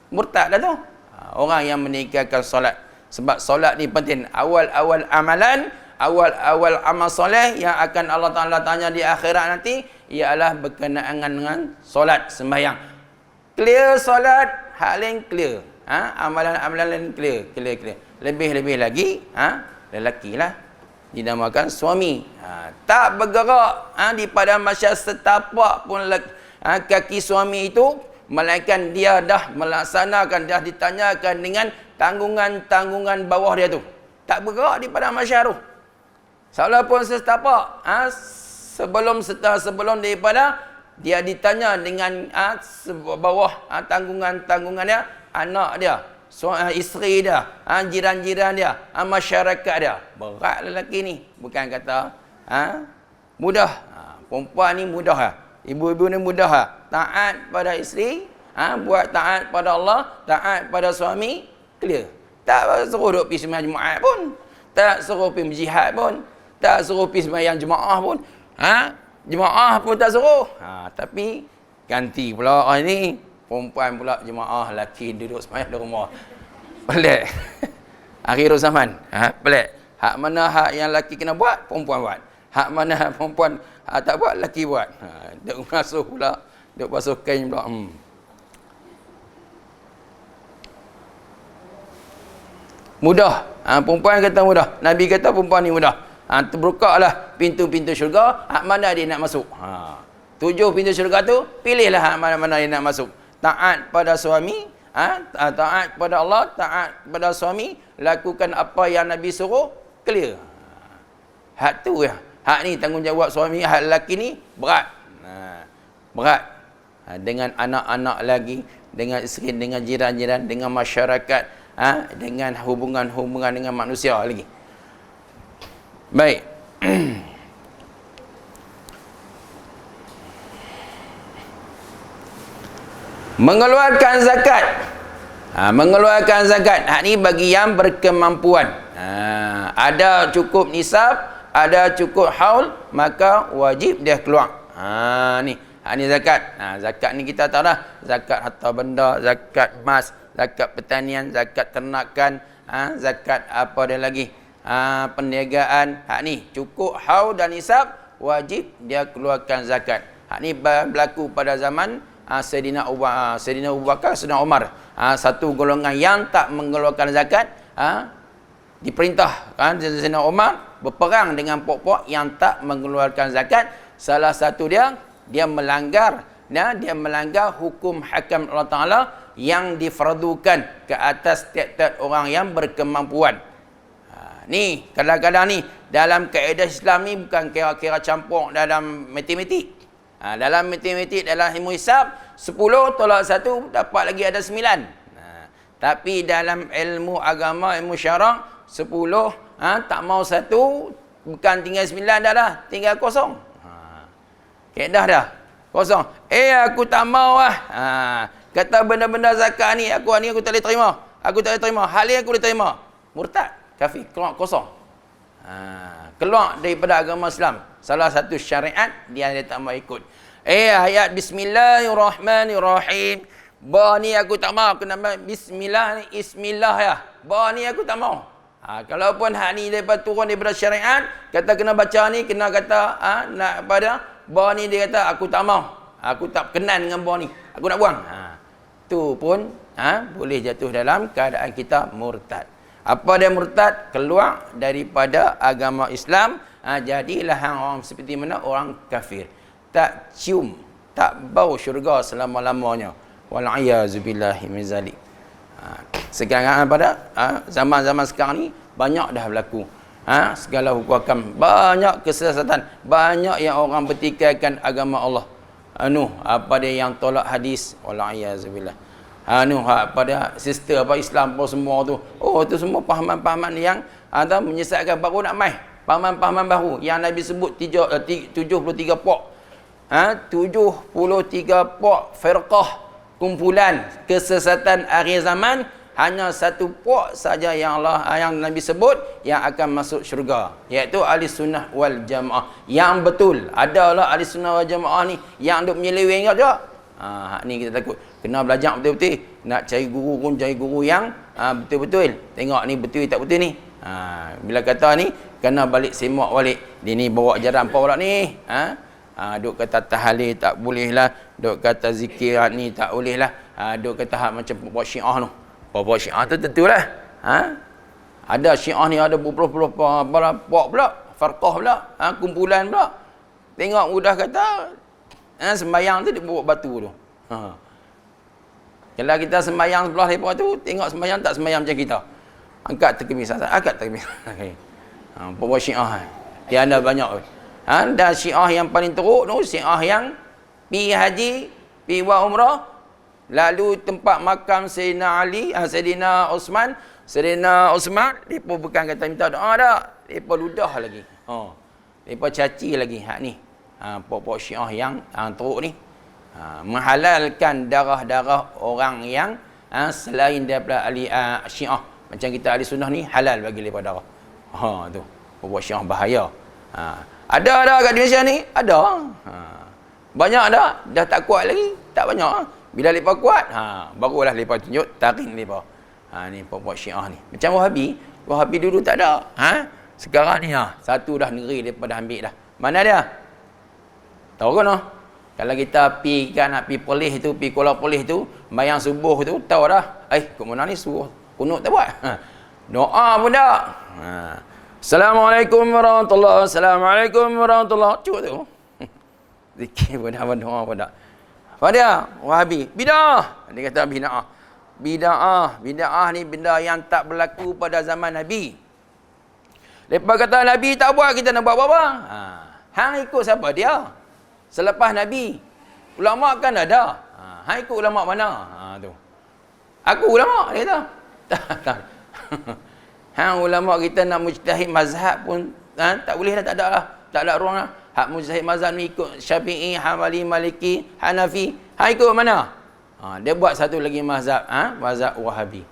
murtad dah tu. Orang yang meninggalkan solat. Sebab solat ni penting. Awal-awal amalan, awal-awal amal soleh yang akan Allah Ta'ala tanya di akhirat nanti ialah berkenaan dengan solat, sembahyang. Clear solat, hak lain clear. Amalan-amalan lain clear. Lebih-lebih lagi lelaki lah, dinamakan suami. Tak bergerak di padang mahsyar setapak pun kaki suami itu, melainkan dia dah melaksanakan, dah ditanyakan dengan tanggungan-tanggungan bawah dia tu. Tak bergerak di padang mahsyar tu. Seolah pun setapak sebelum daripada dia ditanya dengan bawah tanggungan-tanggungan dia, anak dia, isteri dia, jiran-jiran dia, masyarakat dia. Berat lelaki ni. Bukan kata mudah. Perempuan ni mudah lah. Ibu-ibu ni mudah lah. Taat pada isteri, buat taat pada Allah, taat pada suami, clear. Tak suruh duk pergi sembahyang Jumaat pun, tak suruh pergi berjihad pun, tak suruh pergi sembahyang jemaah pun. Jemaah pun tak suruh. Tapi ganti pula orang ni, perempuan pula jemaah, lelaki duduk sembahyang di rumah. Pelik. Akhir zaman. Pelik. Hak mana hak yang lelaki kena buat, perempuan buat. Hak mana perempuan tak buat, lelaki buat. Duk basuh pula. Duk basuh kain pula. Mudah. Perempuan kata mudah. Nabi kata perempuan ni mudah. Terbukalah pintu-pintu syurga. Hak mana dia nak masuk. 7 pintu syurga tu, pilihlah hak mana-mana dia nak masuk. Taat pada suami. Taat pada Allah. Taat pada suami. Lakukan apa yang Nabi suruh. Clear. Hak tu ya. Hak ni tanggungjawab suami. Hak lelaki ni berat. Berat. Dengan anak-anak lagi. Dengan isteri, dengan jiran-jiran. Dengan masyarakat. Dengan hubungan-hubungan dengan manusia lagi. Baik. Mengeluarkan zakat. Mengeluarkan zakat. Hak ni bagi yang berkemampuan. Ada cukup nisab, ada cukup haul, maka wajib dia keluar. Ni. Hak ni zakat. Zakat ni kita tahu dah. Zakat harta benda, zakat emas, zakat pertanian, zakat ternakan, zakat apa dia lagi? Perniagaan. Hak ni cukup haul dan nisab, wajib dia keluarkan zakat. Hak ni berlaku pada zaman Sayyidina Abu Bakar, Sayyidina Umar. Satu golongan yang tak mengeluarkan zakat, diperintah Sayyidina Umar berperang dengan pok-pok yang tak mengeluarkan zakat. Salah satu dia melanggar hukum hakam Allah Ta'ala yang difardukan ke atas tiap-tiap orang yang berkemampuan. Ni kadang-kadang ni dalam kaedah Islam ni bukan kira-kira campur dalam matematik. Dalam matematik, dalam ilmu hisab, 10 tolak 1 dapat lagi ada 9. Tapi dalam ilmu agama, ilmu syarak, 10 tak mau 1, bukan tinggal 9 dah, tinggal kosong. Kaedah dah kosong. Aku tak mau kata benda-benda zakat ni aku tak boleh terima. Aku tak boleh terima. Hal ni aku boleh terima. Murtad, kafir, keluar kosong. Keluar daripada agama Islam. Salah satu syariat dia tak mau ikut. Ayat Bismillahirrahmanirrahim. Ba ni aku tak mau. Aku nama Bismillah ya. Ba ni aku tak mau. Kalaupun hak ni daripada turun daripada syariat, kata kena baca ni, kena kata nak pada ba ni, dia kata aku tak mau. Aku tak kenan dengan ba ni. Aku nak buang. Tu pun boleh jatuh dalam keadaan kita murtad. Apa dia murtad? Keluar daripada agama Islam. Jadilah orang seperti mana? Orang kafir. Tak cium, tak bau syurga selama-lamanya. Wal'iyazubillahi min zalik. Sekarang pada zaman-zaman sekarang ni banyak dah berlaku. Segala hukum hakam, banyak kesesatan, banyak yang orang bertikaikan agama Allah. Apa dia yang tolak hadis? Wal'iyazubillah. Pada sistem Islam apa semua tu. Tu semua pahaman-pahaman yang menyesatkan, baru nak mai. Pahaman-pahaman baru yang Nabi sebut 73 pok. 73 pok firqah, kumpulan kesesatan akhir zaman. Hanya satu pok saja yang Nabi sebut yang akan masuk syurga, iaitu ahli sunnah wal jamaah. Yang betul, adalah ahli sunnah wal jamaah ni yang duk menyeleweng je. Ni kita takut. Kena belajar betul-betul. Nak cari guru pun cari guru yang betul-betul. Tengok ni betul tak betul ni. Bila kata ni, kena balik semak balik. Dia ni bawa ajaran apa pula ni? Duk kata tahlil tak boleh lah. Duk kata zikir ni tak boleh lah. Duk kata hak macam buat Syiah tu. Buat Syiah tu tentulah. Ada Syiah ni ada berpuluh-puluh pok pula. Farqah pula. Kumpulan pula. Tengok mudah kata sembayang tu dia bawa batu tu. Kalau kita sembayang sebelah mereka tu, tengok sembayang tak sembayang macam kita. Angkat terkemis, angkat terkemis. Buat Syiah. Dia ada banyak. Dan Syiah yang paling teruk tu, Syiah yang pergi haji, pergi buat umrah, lalu tempat makam Sayyidina Ali, Sayyidina Osman, mereka bukan kata minta doa dah. Mereka ludah lagi. Mereka caci lagi hak ni. Pokok Syiah yang teruk ni. Menghalalkan darah-darah orang yang selain daripada ahli Syiah. Macam kita ahli sunnah ni, halal bagi mereka darah. Tu. Pokok Syiah bahaya. Ada kat Malaysia ni? Ada. Banyak dah tak kuat lagi. Tak banyak. Bila mereka kuat, barulah mereka tunjuk tarik mereka. Ni pokok Syiah ni. Macam Wahabi. Wahabi dulu tak ada. Sekarang ni satu dah negeri daripada ambil dah. Mana dia? Tahu kan noh? Kalau kita pi kan nak pi polis tu, pi Kuala Polis tu, bayang subuh tu, tahu dah. Kat mana ni subuh? Kunut tak buat. Doa pun tak. Assalamualaikum warahmatullahi wabarakatuh. Assalamualaikum warahmatullahi wabarakatuh. Cuk tu. Zikir pun tak, doa pun tak. Apa dia? Wahabi. Bid'ah. Dia kata bid'ah. Bid'ah ni benda yang tak berlaku pada zaman Nabi. Lepas kata Nabi tak buat, kita nak buat apa? Hang ikut siapa dia? Selepas Nabi. Ulama kan ada. Hang ikut ulama mana? Tu. Aku ulama, dia kata. Tak. Hang ulama kita nak mujtahid mazhab pun tak boleh dah, tak ada lah. Tak ada ruang lah. Hak mujtahid mazhab ni ikut Syafi'i, Hanbali, Maliki, Hanafi. Hang ikut mana? Dia buat satu lagi mazhab, mazhab Wahabi.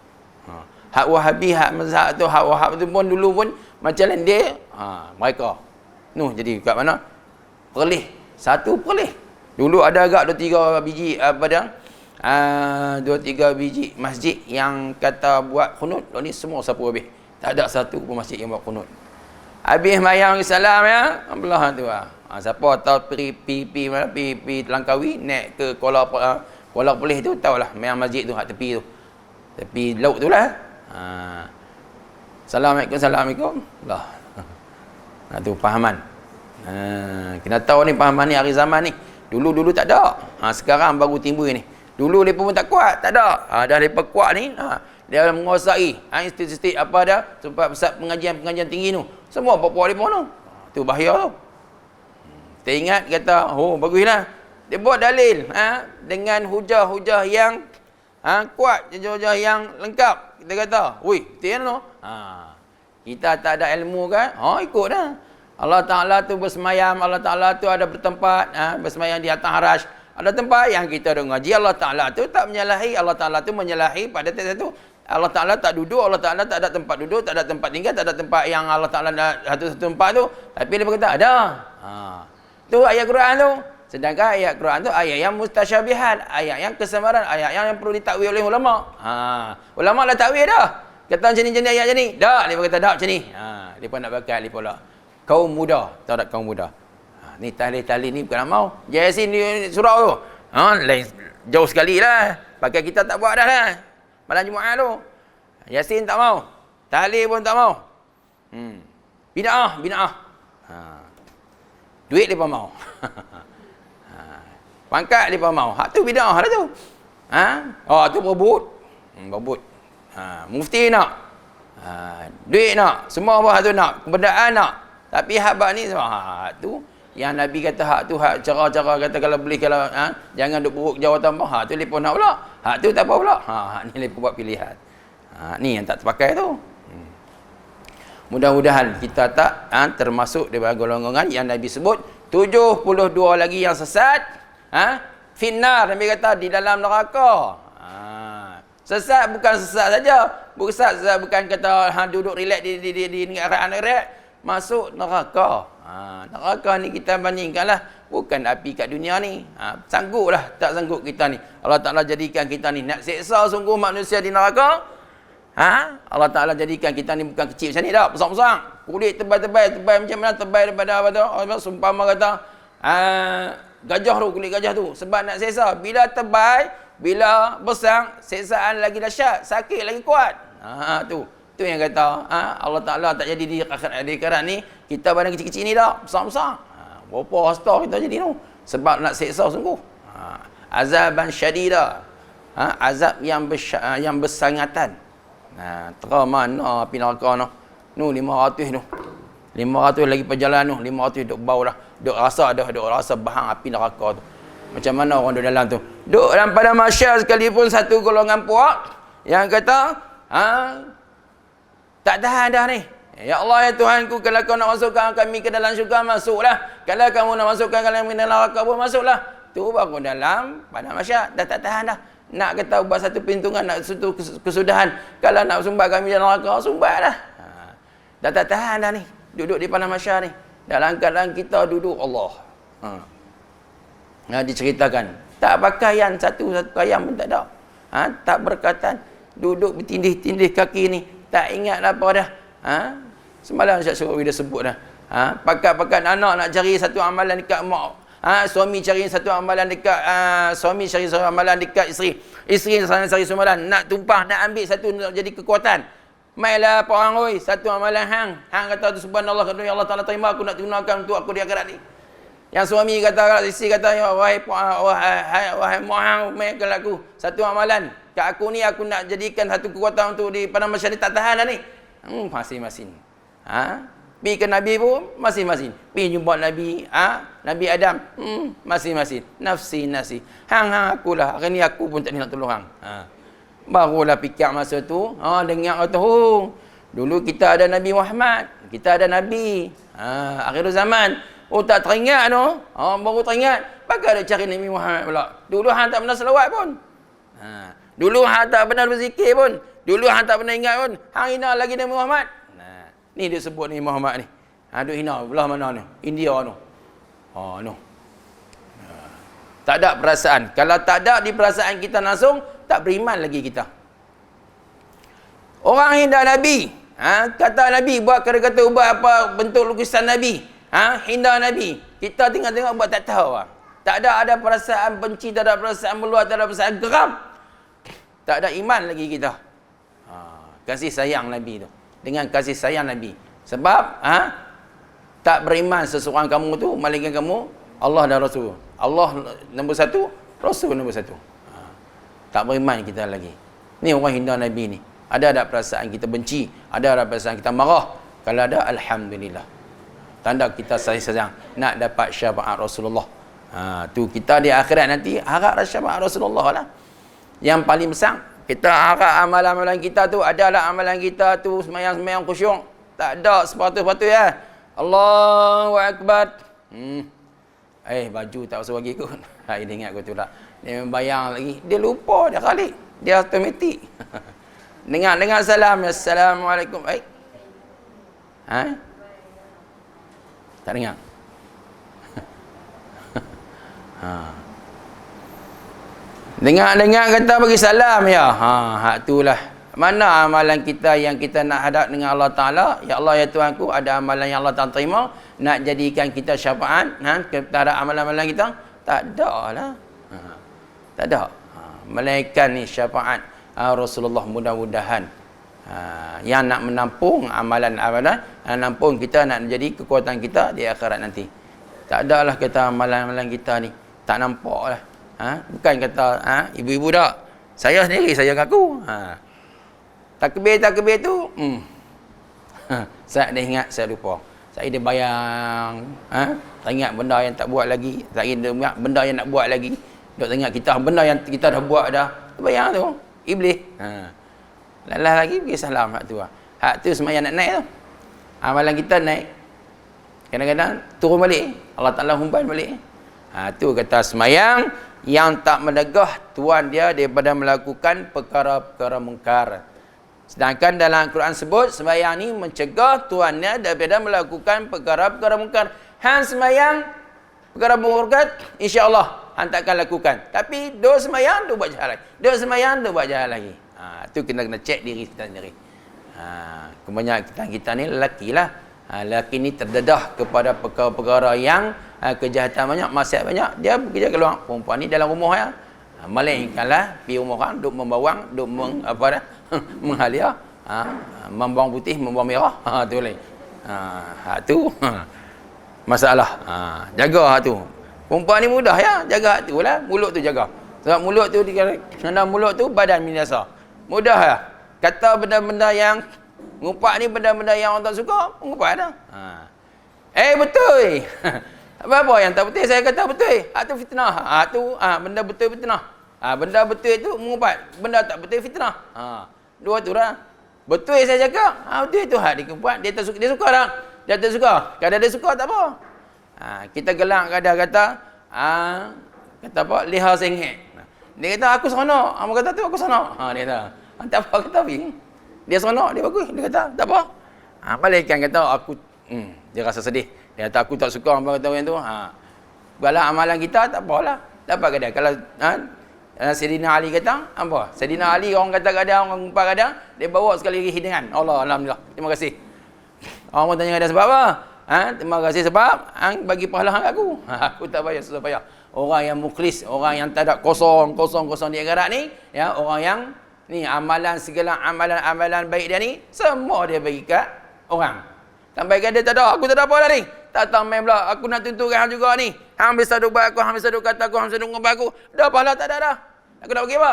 Hak Wahabi, hak mazhab tu, hak Wahab tu pun dulu pun macam lain dia, mereka. Jadi kat mana? Perlih. Satu perlih. Dulu ada agak 2-3 biji apa dia? 2-3 biji masjid yang kata buat kunut. Ni semua sapu habis. Tak ada satu pun masjid yang buat kunut. Habis mayang salam ya, belah tu siapa tahu pi Langkawi naik ke Kuala Polis tu, tahulah mayang masjid tu kat tepi tu. Tepi laut tu lah. Assalamualaikum. Lah. Tu pahaman. Kena tahu ni pahaman ni hari zaman ni. Dulu tak ada. Sekarang baru timbul ni. Dulu mereka pun tak kuat, tak ada. Dah mereka kuat ni, dia menguasai institusi apa dah, sebab pusat pengajian tinggi tu. Semua puak-puak mereka tu. Tu bahaya tu. Kita ingat kata, baguslah. Dia buat dalil dengan hujah-hujah yang kuat, hujah-hujah yang lengkap. Kita kata, betul tu. Kita tak ada ilmu kan? Ikut dah. Allah Ta'ala tu bersemayam, Allah Ta'ala tu ada bertempat, bersemayam di atas arash. Ada tempat yang kita dah ngaji, Allah Ta'ala tu tak menyalahi, Allah Ta'ala tu menyalahi pada satu. Allah Ta'ala tak duduk, Allah Ta'ala tak ada tempat duduk, tak ada tempat tinggal, tak ada tempat yang Allah Ta'ala satu tempat tu. Tapi dia berkata, ada. Tu ayat Quran tu. Sedangkan ayat Quran tu ayat yang mustasyabihat, ayat yang kesamaran, ayat yang perlu ditakwil oleh ulama. Ulama dah takwil dah. Kata macam ni ayat macam ni. Tak, dia berkata tak macam ni. Dia pun nak bakal dia pula. Kaum muda, tahu tak kaum muda? Ni tahlil ni bukan nak mau. Yasin ni surau tu. Lain jauh sekali lah. Pakai kita tak buat dah lah. Malam Jumaat tu. Yasin tak mau. Tahlil pun tak mau. Bid'ah. Duit dia pun mau. Pangkat dia pun mau. Hak tu bid'ah lah tu. Tu berebut. Mufti nak. Duit nak. Semua apa tu nak. Kebendaan nak. Tapi hak ni semua. Tu yang Nabi kata hak tu, hak cara-cara kata kalau boleh, kalau jangan duk buruk jawatan apa, hak tu lepas nak pula. Hak tu tak apa pula. Hak ni lepas buat pilihan. Ni yang tak terpakai tu. Mudah-mudahan kita tak termasuk daripada golongan yang Nabi sebut 72 lagi yang sesat. Finnar, Nabi kata di dalam neraka. Sesat bukan sesat saja. Sesat bukan kata duduk relax di negara relax, masuk neraka. Neraka ni kita bandingkanlah, bukan api kat dunia ni. Sangguplah, tak sanggup kita ni. Allah Ta'ala jadikan kita ni nak seksa sungguh manusia di neraka. Allah Ta'ala jadikan kita ni bukan kecil macam ni dah, besar-besar. Kulit tebal macam mana, tebal daripada apa tu? Sumpama kata gajah tu, kulit gajah tu. Sebab nak seksa, bila tebal, bila besar, seksaan lagi dahsyat, sakit lagi kuat. Tu yang kata Allah Ta'ala tak jadi di akhirat ni, kita badan kecil-kecil ni dah, besar-besar. Berapa hasta kita jadi tu. Sebab nak seksa sungguh. Azaban syadida. Azab yang bersangatan. Terang mana api neraka tu. 500 tu. 500 lagi perjalanan tu. 500 duk bau dah. Duk rasa bahang api neraka tu. Macam mana orang duduk dalam tu. Duk dalam pada masyarakat sekalipun satu golongan puak yang kata, tak tahan dah ni. Ya Allah, ya Tuhanku, kalau kau nak masukkan kami ke dalam syurga, masuklah. Kalau kamu nak masukkan kami ke dalam neraka pun, masuklah. Tu baru dalam pada masyarakat. Dah tak tahan dah. Nak kata buat satu pintungan, nak satu kesudahan. Kalau nak sumbat kami dalam neraka, sumbat dah. Dah tak tahan dah ni. Duduk di padang mahsyar ni. Dalam keadaan kita duduk Allah. Diceritakan. Tak pakaian, satu pakaian pun tak ada. Tak berkatan. Duduk bertindih-tindih kaki ni. Tak ingat apa dah. Ha? Semalam Syekh Syarawi dia sebut dah. Ha? Pakat-pakat anak nak cari satu amalan dekat mak. Ha? Suami cari satu amalan dekat suami cari satu amalan dekat isteri. Isteri sana cari satu amalan. Nak tumpah, nak ambil satu nak jadi kekuatan. Mailah apa orang oi, satu amalan hang. Hang kata tu subhanallah, kata ya Allah Taala terima aku nak gunakan untuk aku di akhirat ni. Yang suami kata, isteri kata, ya wahai mak hang, mainkan aku satu amalan. Kat aku ni aku nak jadikan satu kekuatan untuk di padang mahsyar ni, tak tahan dah ni. Masing-masing. Ha? Pergi ke Nabi pun masing-masing. Pergi jumpa Nabi, Nabi Adam, masing-masing. Nafsi. Hang akulah. Hari ni aku pun tak nak tolong hang. Barulah fikir masa tu, dengar kata, dulu kita ada Nabi Muhammad, kita ada Nabi. Akhir zaman. Tak teringat tu. Baru teringat. Pakai ada cari Nabi Muhammad pula. Dulu hang tak pernah selawat pun. Dulu hang tak pernah berzikir pun. Dulu hang tak pernah ingat pun. Hang hina lagi Nabi Muhammad. Ni dia sebut Nabi Muhammad ni. Duk hina belah mana ni? India tu. No. Tak ada perasaan. Kalau tak ada di perasaan kita langsung, tak beriman lagi kita. Orang hina Nabi. Kata Nabi buat kata-kata ubah apa bentuk lukisan Nabi. Hina Nabi. Kita tengok-tengok buat tak tahu. Tak ada perasaan benci, tak ada perasaan meluat, tak ada perasaan geram. Tak ada iman lagi kita. Kasih sayang Nabi tu. Dengan kasih sayang Nabi. Sebab tak beriman seseorang kamu tu, melainkan kamu Allah dan Rasul. Allah nombor satu, Rasul nombor satu. Tak beriman kita lagi. Ni orang hina Nabi ni. Ada perasaan kita benci, ada perasaan kita marah. Kalau ada, alhamdulillah. Tanda kita sayang nak dapat syafaat Rasulullah. Tu kita di akhirat nanti harap syafaat Rasulullah lah. Yang paling besar, kita harap amalan-amalan kita tu adalah amalan kita tu semayang-semayang khusyuk. Tak ada sepatu-sepatu ya. Allahu Akbar. Baju tak usah bagi kot. Dia ingat aku tu lah. Dia membayang lagi. Dia lupa dia kali. Dia automatik. Dengar salam. Assalamualaikum. Tak dengar. Dengar kata bagi salam ya. Hak itulah. Mana amalan kita yang kita nak hadap dengan Allah Ta'ala? Ya Allah, ya Tuhanku, ada amalan yang Allah Ta'ala terima. Nak jadikan kita syafaat kepada amalan-amalan kita? Tak ada lah. Tak ada. Melainkan ni syafaat Rasulullah mudah-mudahan. Yang nak menampung amalan-amalan, nampung kita nak jadi kekuatan kita di akhirat nanti. Tak ada lah kata amalan-amalan kita ni. Tak nampak lah. Bukan kata ibu-ibu tak. Saya sendiri, saya ngaku. Takbir tu saya dah ingat, saya lupa. Saya dah bayang, teringat benda yang tak buat lagi. Saya ingat benda yang nak buat lagi. Duk teringat kita benda yang kita dah buat dah. Terbayang tu, iblis. Lalah lagi pergi salam hak tu. Hak tu semayang nak naik tu. Amalan kita naik. Kadang-kadang turun balik. Allah Ta'ala humban balik. Tu kata semayang yang tak menegah tuan dia daripada melakukan perkara-perkara mungkar. Sedangkan dalam Al-Quran sebut sembahyang ni mencegah tuannya daripada melakukan perkara-perkara mungkar. Hang sembahyang perkara mungkar, insya-Allah hang takkan lakukan. Tapi dua sembahyang tu buat jalan lagi. Dua sembahyang tu buat jalan lagi. Tu kena cek diri kita sendiri. Kebanyakan kita ni lelaki lah. Lelaki ni terdedah kepada perkara-perkara yang kejahatan banyak, maksiat banyak. Dia bekerja keluar. Perempuan ni dalam rumah ya. Melainkanlah pergi rumah orang, duk membawang, duk menghalia, membawang putih, membawang merah. Tu lain. Tu masalah. Jaga tu. Perempuan ni mudah ya, jaga tu lah. Mulut tu jaga. Sebab mulut tu dalam mulut tu badan binasa. Mudah ya. Kata benda-benda yang ngupak ni, benda-benda yang orang tak suka, ngupak dah. Betul. Apa yang tak betul saya kata betul. Tu fitnah. Tu benda betul fitnah. Benda betul itu mengubat, benda tak betul fitnah. Dua tu lah. Betul saya cakap. Betul itu hak dia buat. Dia suka tak? Dia tak suka. Kadang dia suka tak apa. Kita gelak kadang kata apa? Liha sengit. Dia kata aku seronok. Abang kata tu aku seronok. Dia kata tak apa, kata Bing. Dia seronok, dia bagus. Dia kata tak apa. Malaikat kata aku dia rasa sedih. Dia kata aku tak suka abang kata yang tu. Kalau amalan kita tak apalah. Dapat kadang kalau Sayyidina Ali kata apa? Sayyidina Ali orang kata kadang, orang umpat kadang, dia bawa sekali lagi hidangan. Allah, alhamdulillah. Terima kasih. Orang pun tanya ada sebab apa? Terima kasih sebab hang bagi pahala hang aku. Aku tak payah susah payah. Orang yang mukhlis, orang yang tak ada kosong di akhirat ni, ya, orang yang ni amalan segala amalan baik dia ni semua dia bagi kat orang. Sampai kan dia tak ada, aku tak ada apa dah ni. Tak tahu main pula, aku nak tunturkan hang juga ni. Hang bisa duk buat aku, hang bisa duk kata aku, hang bisa duk ngubah aku. Dah pahala tak ada dah. Aku nak bagi apa?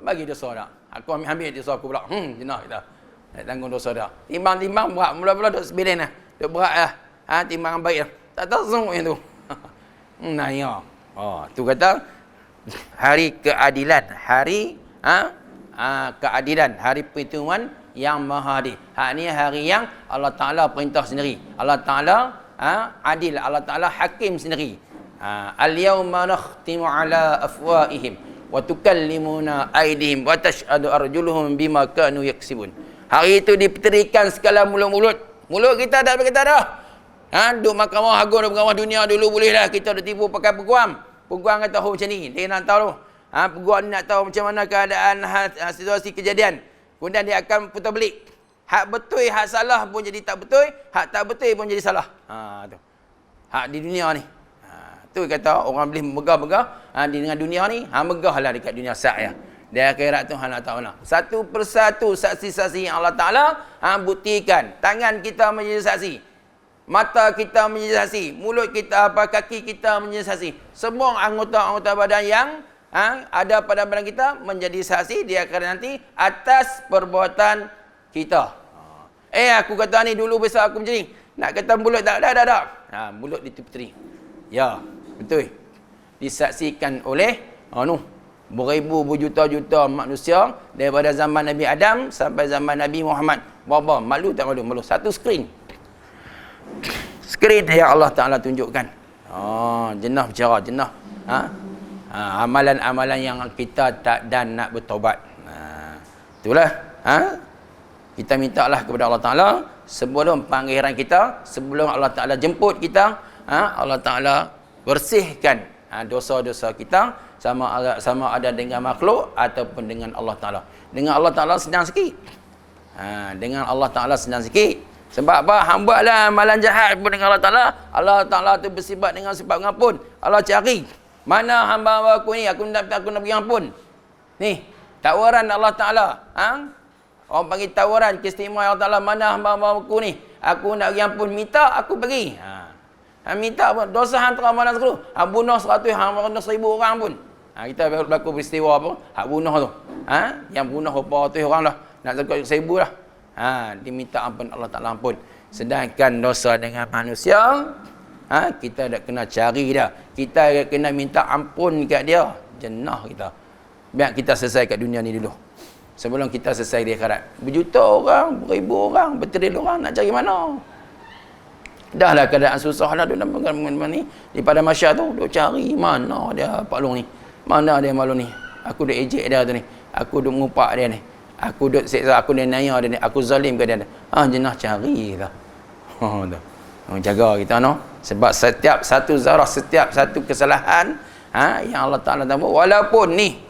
Bagi dosa dah. Aku ambil dosa aku pula. Jenah kita. Nak tanggung dosa dah. Timbang-timbang berat, mula-mula duk sebilen dah. Duk berat dah. Timbang baik dah. Tak tahu sungguh yang tu. Nah ya. Tu kata hari keadilan, hari keadilan, hari perhitungan yang maha adil. Ni hari yang Allah Taala perintah sendiri. Allah Taala adil, Allah Taala hakim sendiri. Al-yauma nakhtimu ala afwaihim wa tukallimuna aydihim wa tashhadu arjuluhum bima kanu yaksibun. Hari itu dipeterikan segala mulut-mulut. Mulut kita tak berkata dah. Duk mahkamah agung, duk mahkamah dunia dulu boleh dah kita duk tipu pakai peguam. Peguam kata macam ni, dia nak tahu tu. Peguam ni nak tahu macam mana keadaan situasi kejadian. Kemudian dia akan putar belik. Hak betul, hak salah pun jadi tak betul, hak tak betul pun jadi salah. Tu. Hak di dunia ni. Tu kata orang boleh megah-megah dengan dunia ni, megahlah dekat dunia saya. Di akhirat tu hang nak tahu mana. Satu persatu saksi-saksi yang Allah Taala buktikan. Tangan kita menjadi saksi. Mata kita menjadi saksi, mulut kita, kaki kita menjadi saksi. Semua anggota-anggota badan yang ada pada badan kita menjadi saksi di akhirat nanti atas perbuatan kita. Aku kata ni dulu besar aku macam ni. Nak kata mulut tak? Dah. Mulut diteperi. Ya, betul. Disaksikan oleh beribu berjuta-juta manusia daripada zaman Nabi Adam sampai zaman Nabi Muhammad. Bapa, malu tak malu? Malu. Satu skrin. Skrin yang Allah Ta'ala tunjukkan. Jenah bercara, jenah. Amalan-amalan yang kita tak dan nak bertaubat. Itulah. Kita mintalah kepada Allah Ta'ala sebelum panggilan kita, sebelum Allah Ta'ala jemput kita, Allah Ta'ala bersihkan dosa-dosa kita sama ada dengan makhluk ataupun dengan Allah Ta'ala. Dengan Allah Ta'ala senang sikit. Dengan Allah Ta'ala senang sikit. Sebab apa? Hang buatlah amalan jahat pun dengan Allah Ta'ala. Allah Ta'ala tu bersifat dengan sifat pengampun. Allah cari. Mana hamba aku ni? Aku nak bagi ampun. Ni, tawaran Allah Ta'ala. Orang panggil tawaran, keistimewaan Allah Ta'ala. Mana hamba aku ni? Aku nak bagi ampun. Minta, aku bagi. Minta pun. Dosa hang terang mana sekali. Hang bunuh 100, hang bunuh 1000 orang pun. Kita berlaku peristiwa apa? Hak bunuh tu. Yang bunuh berapa ratus orang lah. Nak sekali 1000 lah. Diminta ampun Allah Ta'ala ampun. Sedangkan dosa dengan manusia, kita dah kena cari dah. Kita dah kena minta ampun kat dia. Jenah kita. Biar kita selesai kat dunia ni dulu. Sebelum kita selesai di akhirat. Berjuta orang, beribu orang, bertrilion orang nak cari mana? Dah lah keadaan susah lah dalam ni. Daripada masyarakat tu, duk cari mana dia Pak Long ni. Mana dia Pak Long ni. Aku duk ejek dia tu ni. Aku duk ngupak dia ni. Aku duk seksa, aku dia naya dia ni, aku zalim ke dia ni. Jenah cari kita. Jaga kita Sebab setiap satu zarah, setiap satu kesalahan yang Allah Ta'ala tahu, walaupun ni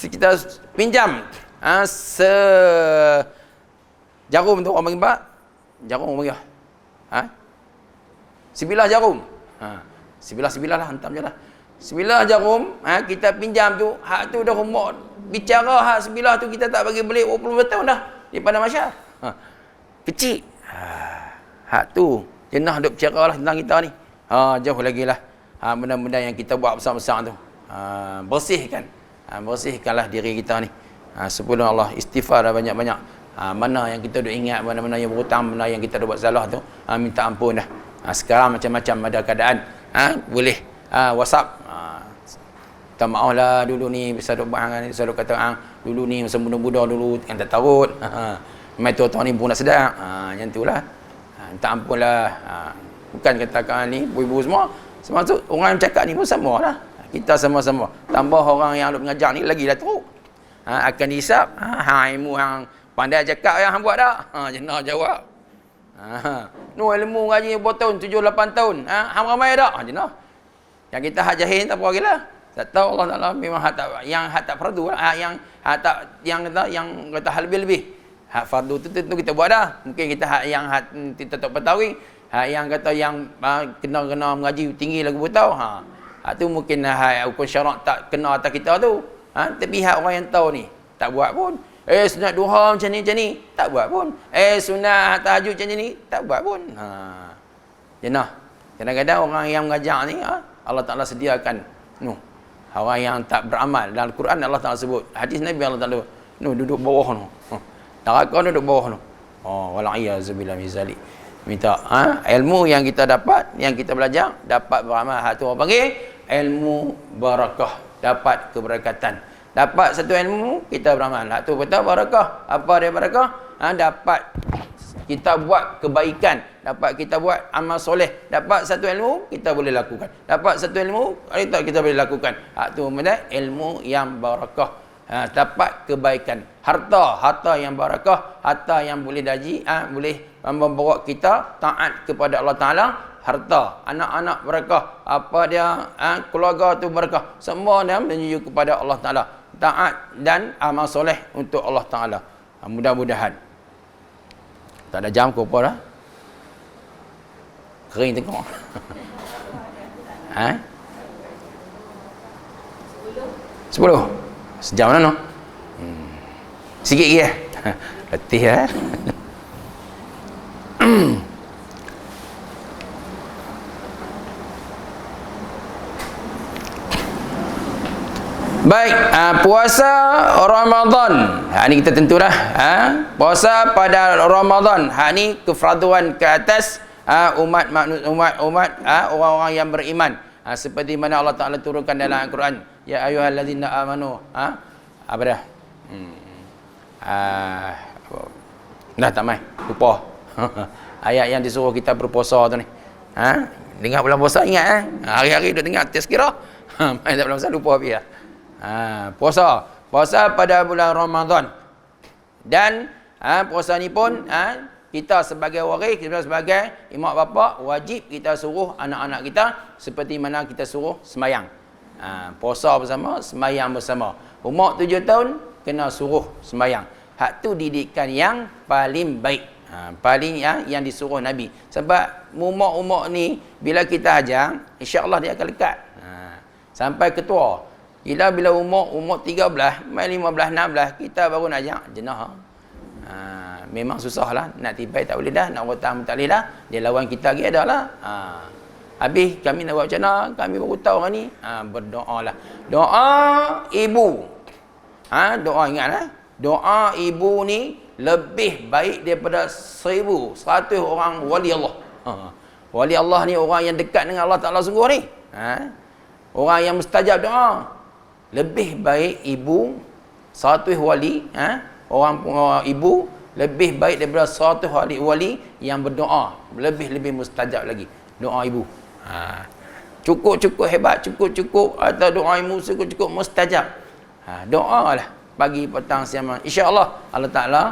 kita pinjam jarum tu orang panggil jarum orang panggil sebilah jarum. Sebilah lah, hantam je lah. Sebilah jarum, kita pinjam tu, hak tu dah umur. Bicara hak sebilah tu kita tak bagi beli 20 tahun dah daripada masyarakat. Kecil. Hak tu jenah duk bicara lah tentang kita ni. Jauh lagi lah. Benda-benda yang kita buat besar-besar tu. Bersihkan. Bersihkanlah diri kita ni. Sebelum Allah istighfar banyak-banyak. Mana yang kita duk ingat, mana-mana yang berhutang, mana yang kita duk buat salah tu, minta ampun dah. Sekarang macam-macam ada keadaan. Boleh WhatsApp. Tak maaf lah dulu ni bisa duk buat bisa duk kata dulu ni masa muda-muda dulu kan tak tarut. Mai tua-tua ni pun nak sedap. Yang itulah. Minta ampun lah. Bukan katakan ni ibu-ibu semua tu orang yang cakap ni pun sama lah. Kita sama-sama. Tambah orang yang duk mengajar ni lagi dah teruk. Akan dihisap. Ilmu yang pandai cakap yang hang buat dah. Jenah jawab. Ilmu ngaji berapa tahun? 7-8 tahun. Hang ramai dah. Jenah. Yang kita hak jahil tak apa lagi lah. Tak tahu Allah Taala memang hak tak fardu lah. Yang kata hal lebih-lebih. Hak fardu tu tentu kita buat dah. Mungkin kita hak kita tak tahu. Hak yang kata yang kena mengaji tinggi lagu tahu. Hak tu mungkin hak hukum syarak tak kena atas kita tu. Tapi hak orang yang tahu ni tak buat pun. Sunat duha macam ni, tak buat pun. Sunat tahajud macam ni, tak buat pun. Jenah. Kadang-kadang orang yang mengajar ni, Allah Ta'ala sediakan. Orang yang tak beramal. Dalam Al-Quran Allah Ta'ala sebut. Hadis Nabi Allah Ta'ala. Duduk bawah tu. Neraka duduk bawah tu. Wala'iyyazubillah min zalik. Minta ilmu yang kita dapat, yang kita belajar, dapat beramal. Hak tu orang panggil ilmu barakah. Dapat keberkatan. Dapat satu ilmu, kita beramal. Hak tu betul barakah. Apa dia barakah? Dapat kita buat kebaikan, dapat kita buat amal soleh, dapat satu ilmu kita boleh lakukan, dapat satu ilmu kita boleh lakukan. Hak tu betul ilmu yang barakah. Dapat kebaikan, harta yang barakah, harta yang boleh boleh membawa kita taat kepada Allah Ta'ala. Harta, anak-anak barakah, apa dia keluarga tu barakah, semua dia menuju kepada Allah Ta'ala, taat dan amal soleh untuk Allah Ta'ala. Mudah-mudahan. Tak ada jam ke apa dah? Kering tengok. Ha? 10. Sejam mana no? Sikit lagi letih Baik, puasa Ramadan. Ni kita tentu dah. Puasa pada Ramadan. Ni kefraduan ke atas umat orang-orang yang beriman. Seperti mana Allah Ta'ala turunkan dalam Al-Quran. Ya ayyuhallazina amanu. Apa dah? Dah tak mai. Lupa. Ayat yang disuruh kita berpuasa tu ni. Dengar bulan puasa ingat hari-hari duk dengar tazkirah. Mai tak bulan puasa lupa habis dah. Puasa pada bulan Ramadan. Dan puasa ni pun kita sebagai waris, kita sebagai imak bapa, wajib kita suruh anak-anak kita seperti mana kita suruh semayang. Puasa bersama, semayang bersama. Umur 7 tahun kena suruh semayang. Hak tu didikan yang paling baik. Paling yang disuruh Nabi. Sebab umur-umur ni bila kita ajar, insya-Allah dia akan lekat. Sampai ketua. Bila umur 13, mai 15, 16, kita baru nak ajak jenah. Memang susah lah. Nak tibai tak boleh dah. Nak rotah tak boleh dah. Dia lawan kita lagi ada lah. Habis kami nak buat macam mana? Kami baru tahu orang ni. Berdoa lah. Doa ibu. Doa ingat lah. Doa ibu ni lebih baik daripada 1,100 orang wali Allah. Wali Allah ni orang yang dekat dengan Allah Ta'ala sungguh ni. Orang yang mustajab doa. Lebih baik ibu 100 wali, orang ibu lebih baik daripada 100 wali yang berdoa, lebih mustajab lagi doa ibu. Cukup hebat, cukup atau doa ibu cukup mustajab. Doalah pagi petang siang malam, insya-Allah Allah Taala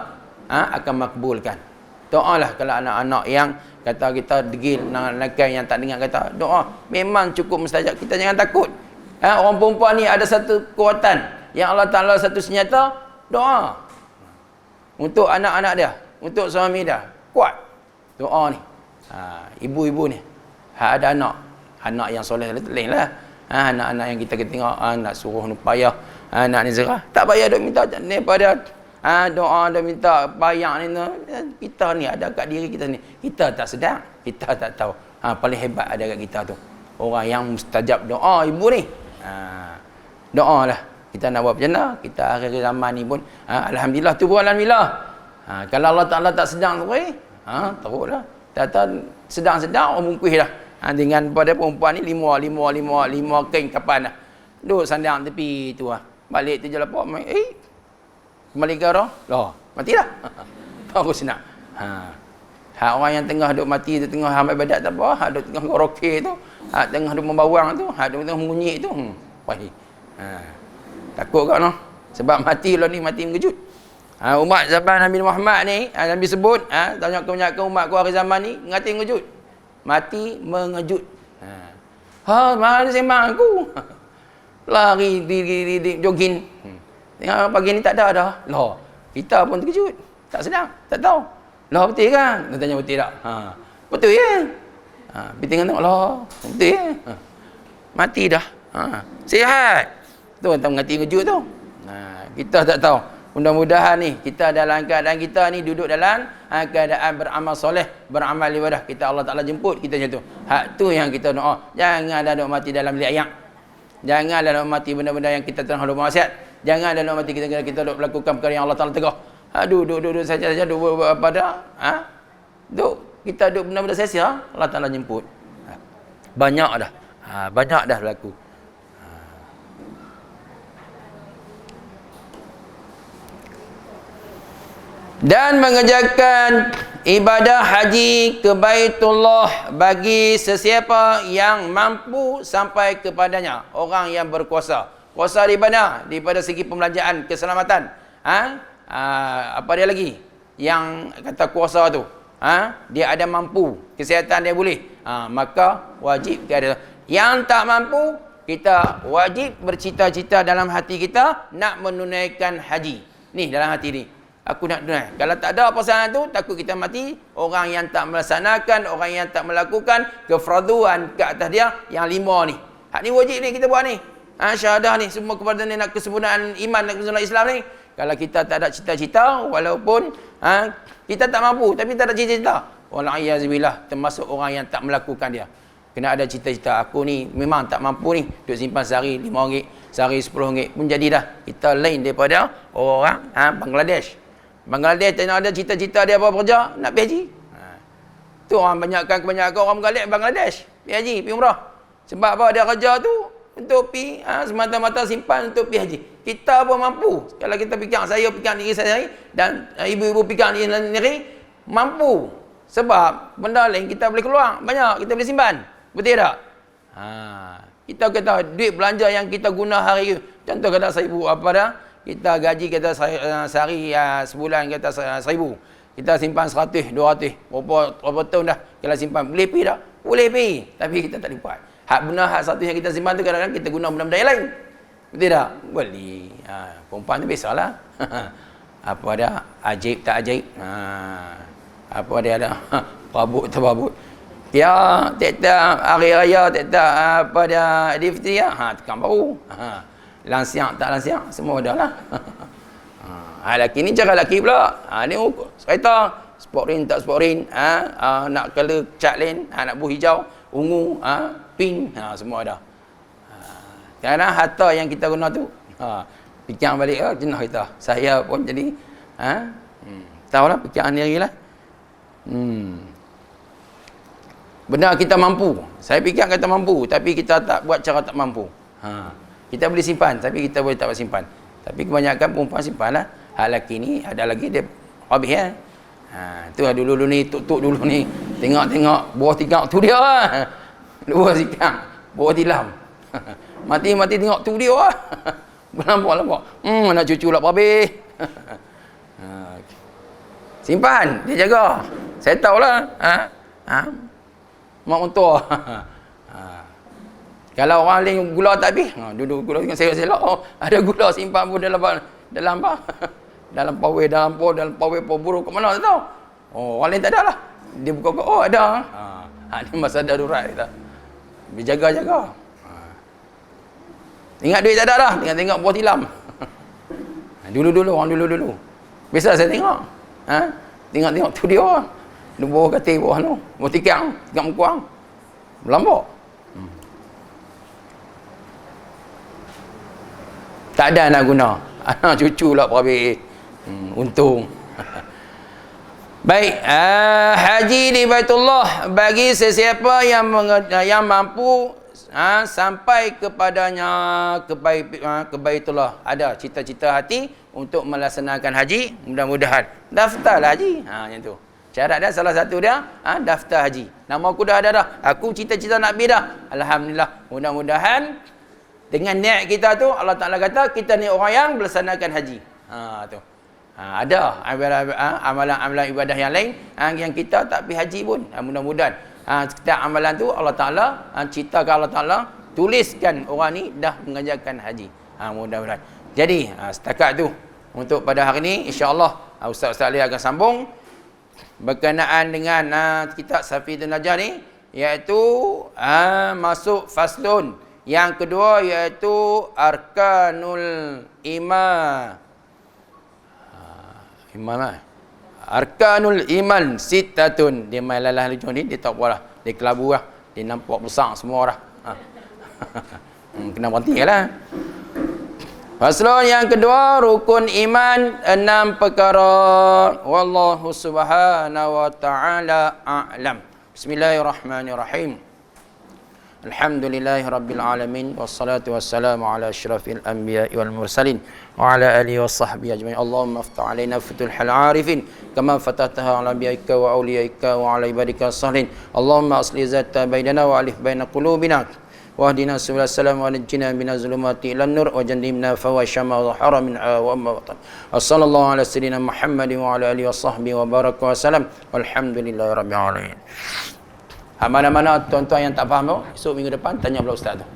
akan makbulkan. Doalah kalau anak-anak yang kata kita degil nak yang tak dengar kata doa, memang cukup mustajab. Kita jangan takut. Orang perempuan ni ada satu kekuatan yang Allah Ta'ala satu senjata, doa. Untuk anak-anak dia, untuk suami dia, kuat doa ni. Ibu-ibu ni ada anak yang soleh lain lah. Anak-anak yang kita tengok nak suruh ni payah, anak ni zerah, tak payah duk minta daripada doa dah minta bayang ni. Kita ni ada kat diri kita ni, kita tak sedar, kita tak tahu. Paling hebat ada kat kita tu orang yang mustajab doa ibu ni. Doa lah. Kita nak buat macam mana? Kita akhir zaman ni pun alhamdulillah tu pun alhamdulillah. Kalau Allah Ta'ala tak sedang tu teruklah. Tak sedang orang mungkuih dah. Dengan pada perempuan ni lima kain kapan dah. Duduk sandang tepi tu balik tu je lapar. Kembali ke arah. Mati dah. Baru senang. Orang yang tengah duduk mati tu, tengah amal ibadat tak apa, duduk tengah karaoke tu, tengah duduk membawang tu, duduk tengah mengunyik tu. Takut kau noh. Sebab mati lah ni, mati mengejut. Umat zaman Nabi Muhammad ni, Nabi sebut, tanya kebanyakan umat ku akhir zaman ni, mati mengejut. Mati mengejut. Mana sembang aku? Lari di jogging. Tengok pagi ni tak ada dah. Kita pun terkejut. Tak sedang, tak tahu. Lah betul kan? Dia tanya betul tak? Betul ya. Pergi tengok lah. Betul ya. Mati dah. Sihat. Tu orang mengati ngejut tu. Kita tak tahu. Mudah-mudahan ni kita dalam keadaan kita ni duduk dalam keadaan beramal soleh, beramal ibadah. Kita Allah Taala jemput kita macam tu. Hak tu yang kita doa. Janganlah duk mati dalam bilik ayak. Janganlah duk mati benda-benda yang kita tengah duk maksiat. Janganlah duk mati kita duk melakukan perkara yang Allah Taala tegah. Duduk saja duduk apa dah? Duk kita duk benda-benda sia-sia, Allah Taala jemput. Banyak dah. Banyak dah berlaku. Dan mengerjakan ibadah haji ke Baitullah bagi sesiapa yang mampu sampai kepadanya, orang yang berkuasa. Kuasa di mana? Daripada segi pembelanjaan, keselamatan. Apa dia lagi? Yang kata kuasa tu, dia ada mampu, kesihatan dia boleh. Maka wajib kita ada. Yang tak mampu, kita wajib bercita-cita dalam hati kita nak menunaikan haji. Ni dalam hati ni. Aku nak tunai. Kalau tak ada pasangan tu, takut kita mati. Orang yang tak melaksanakan, orang yang tak melakukan kefarduan ke atas dia, yang 5 ni. Hak ni wajib ni kita buat ni. Syahadah ni, semua kepada ni nak kesempurnaan iman, nak kesempurnaan Islam ni. Kalau kita tak ada cita-cita, walaupun kita tak mampu, tapi tak ada cita-cita, walaiyazubillah, termasuk orang yang tak melakukan dia. Kena ada cita-cita. Aku ni memang tak mampu ni, duk simpan sehari RM5, sehari RM10 pun jadi dah. Kita lain daripada orang Bangladesh. Bangladesh tak ada cita-cita dia apa kerja, nak pergi haji. Tu orang kebanyakan orang Bangladesh pergi haji, pergi umrah. Sebab apa? Dia kerja tu untuk pergi semata-mata simpan untuk pergi haji. Kita pun mampu. Kalau kita fikir, saya fikir diri saya sendiri dan ibu-ibu fikir diri sendiri, mampu. Sebab benda lain kita boleh keluar, banyak kita boleh simpan. Betul tak? Kita kata duit belanja yang kita guna hari itu. Contoh kata RM1,000 apa dah? Kita gaji kita sehari sebulan kita RM1,000. Kita simpan 100, 200. Berapa tahun dah kita simpan. Boleh pergi tak? Boleh pergi. Tapi kita tak lipat. Hak benar, hak satu yang kita simpan tu kadang-kadang kita guna benda-benda yang lain. Betul tak? Boleh. Perempuan tu biasalah. Apa dia? Ajaib tak ajaib. Apa dia ada? Pabut tak pabut. Ya, tiap-tiap hari raya, tiap-tiap apa dia Aidilfitri tekan baru. Lansiak tak lansiak, semua dah lah. Laki ni cara laki pula. Ni kereta sport rin tak sport rin, nak color cat lain, nak buh hijau, ungu, pink, semua dah. Kerana harta yang kita guna tu, fikir balik jenah kita. Saya pun jadi tahulah fikiran diri lah. Benar kita mampu. Saya fikir kita mampu, tapi kita tak buat cara tak mampu. Kita boleh simpan, tapi kita boleh tak boleh simpan. Tapi kebanyakan perempuan simpan lah. Hal lelaki ni, ada lagi dia habis ya. Tu lah dulu ni, tuk-tuk dulu ni. Tengok-tengok, buah tikam tu dia lah. Buah tikam, buah tilam. Mati-mati tengok tu dia lah. Berlampak-lampak. Nak cucu lah habis. Simpan, dia jaga. Saya tahulah. Mak mentua. Kalau orang lain gula tak habis, duduk gula dengan selok-selok. Ada gula simpan pun dalam apa? Dalam pawai, dalam pawai paburu kat mana tak tahu. Orang lain tak ada lah. Dia buka ada. Ni masa darurat kita. Berjaga-jaga. Ingat duit tak ada dah, tengok buah tilam. Orang dulu. Biasa saya tengok. Tengok tu dia. Dia bawah katil bawah tu. Bawah tikam mekuang. Melambak. Tak ada nak guna. Anak cucu lah perhabis. Untung. Baik, haji di Baitullah bagi sesiapa yang mampu sampai kepadanya ke Baitullah. Ada cita-cita hati untuk melaksanakan haji, mudah-mudahan daftarlah haji. Macam tu. Syarat dia salah satu dia daftar haji. Nama aku dah ada dah. Aku cita-cita nak pergi dah. Alhamdulillah. Mudah-mudahan dengan niat kita tu Allah Taala kata kita ni orang yang melaksanakan haji. Tu. Ada amalan-amalan ibadah yang lain yang kita tak pergi haji pun. Mudah-mudahan setiap amalan tu Allah Taala ciptakan, Allah Taala tuliskan orang ni dah mengerjakan haji. Mudah-mudahan. Jadi setakat tu untuk pada hari ni insya-Allah Ustaz-Ustaz Ali akan sambung berkenaan dengan kitab Safidun Najah ni, iaitu masuk faslun. Yang kedua iaitu Arkanul Iman. Arkanul Iman Sittatun. Dia main lalah lucu ni, dia tak apa lah. Dia kelabu lah. Dia nampak besar semua lah. Kena berhenti lah. Faslun yang kedua, rukun iman 6 perkara. Wallahu subhanahu wa ta'ala a'lam. Bismillahirrahmanirrahim. Alhamdulillahi rabbil alamin. Wassalatu wassalamu ala asyrafil anbiya'i wal mursalin. Wa ala alihi wa sahbihi ajma'in. Allahumma aftah alaina futuhal arifin. Kama fatahtaha ala anbiya'ika wa awliya'ika wa ala ibadika salihin. Allahumma asli zata bainana wa alif baina qulubina. Wahdina subul salam wa najjina minaz zulumati ilan nur wa jannibna fawahisha ma dhahara minha wa ma batan. Wassallallahu ala sayyidina Muhammadin wa ala alihi wa sahbihi wa baraka wa salam. Walhamdulillahi rabbil alamin. Mana-mana tuan-tuan yang tak faham tu, esok minggu depan tanya pula ustaz tu.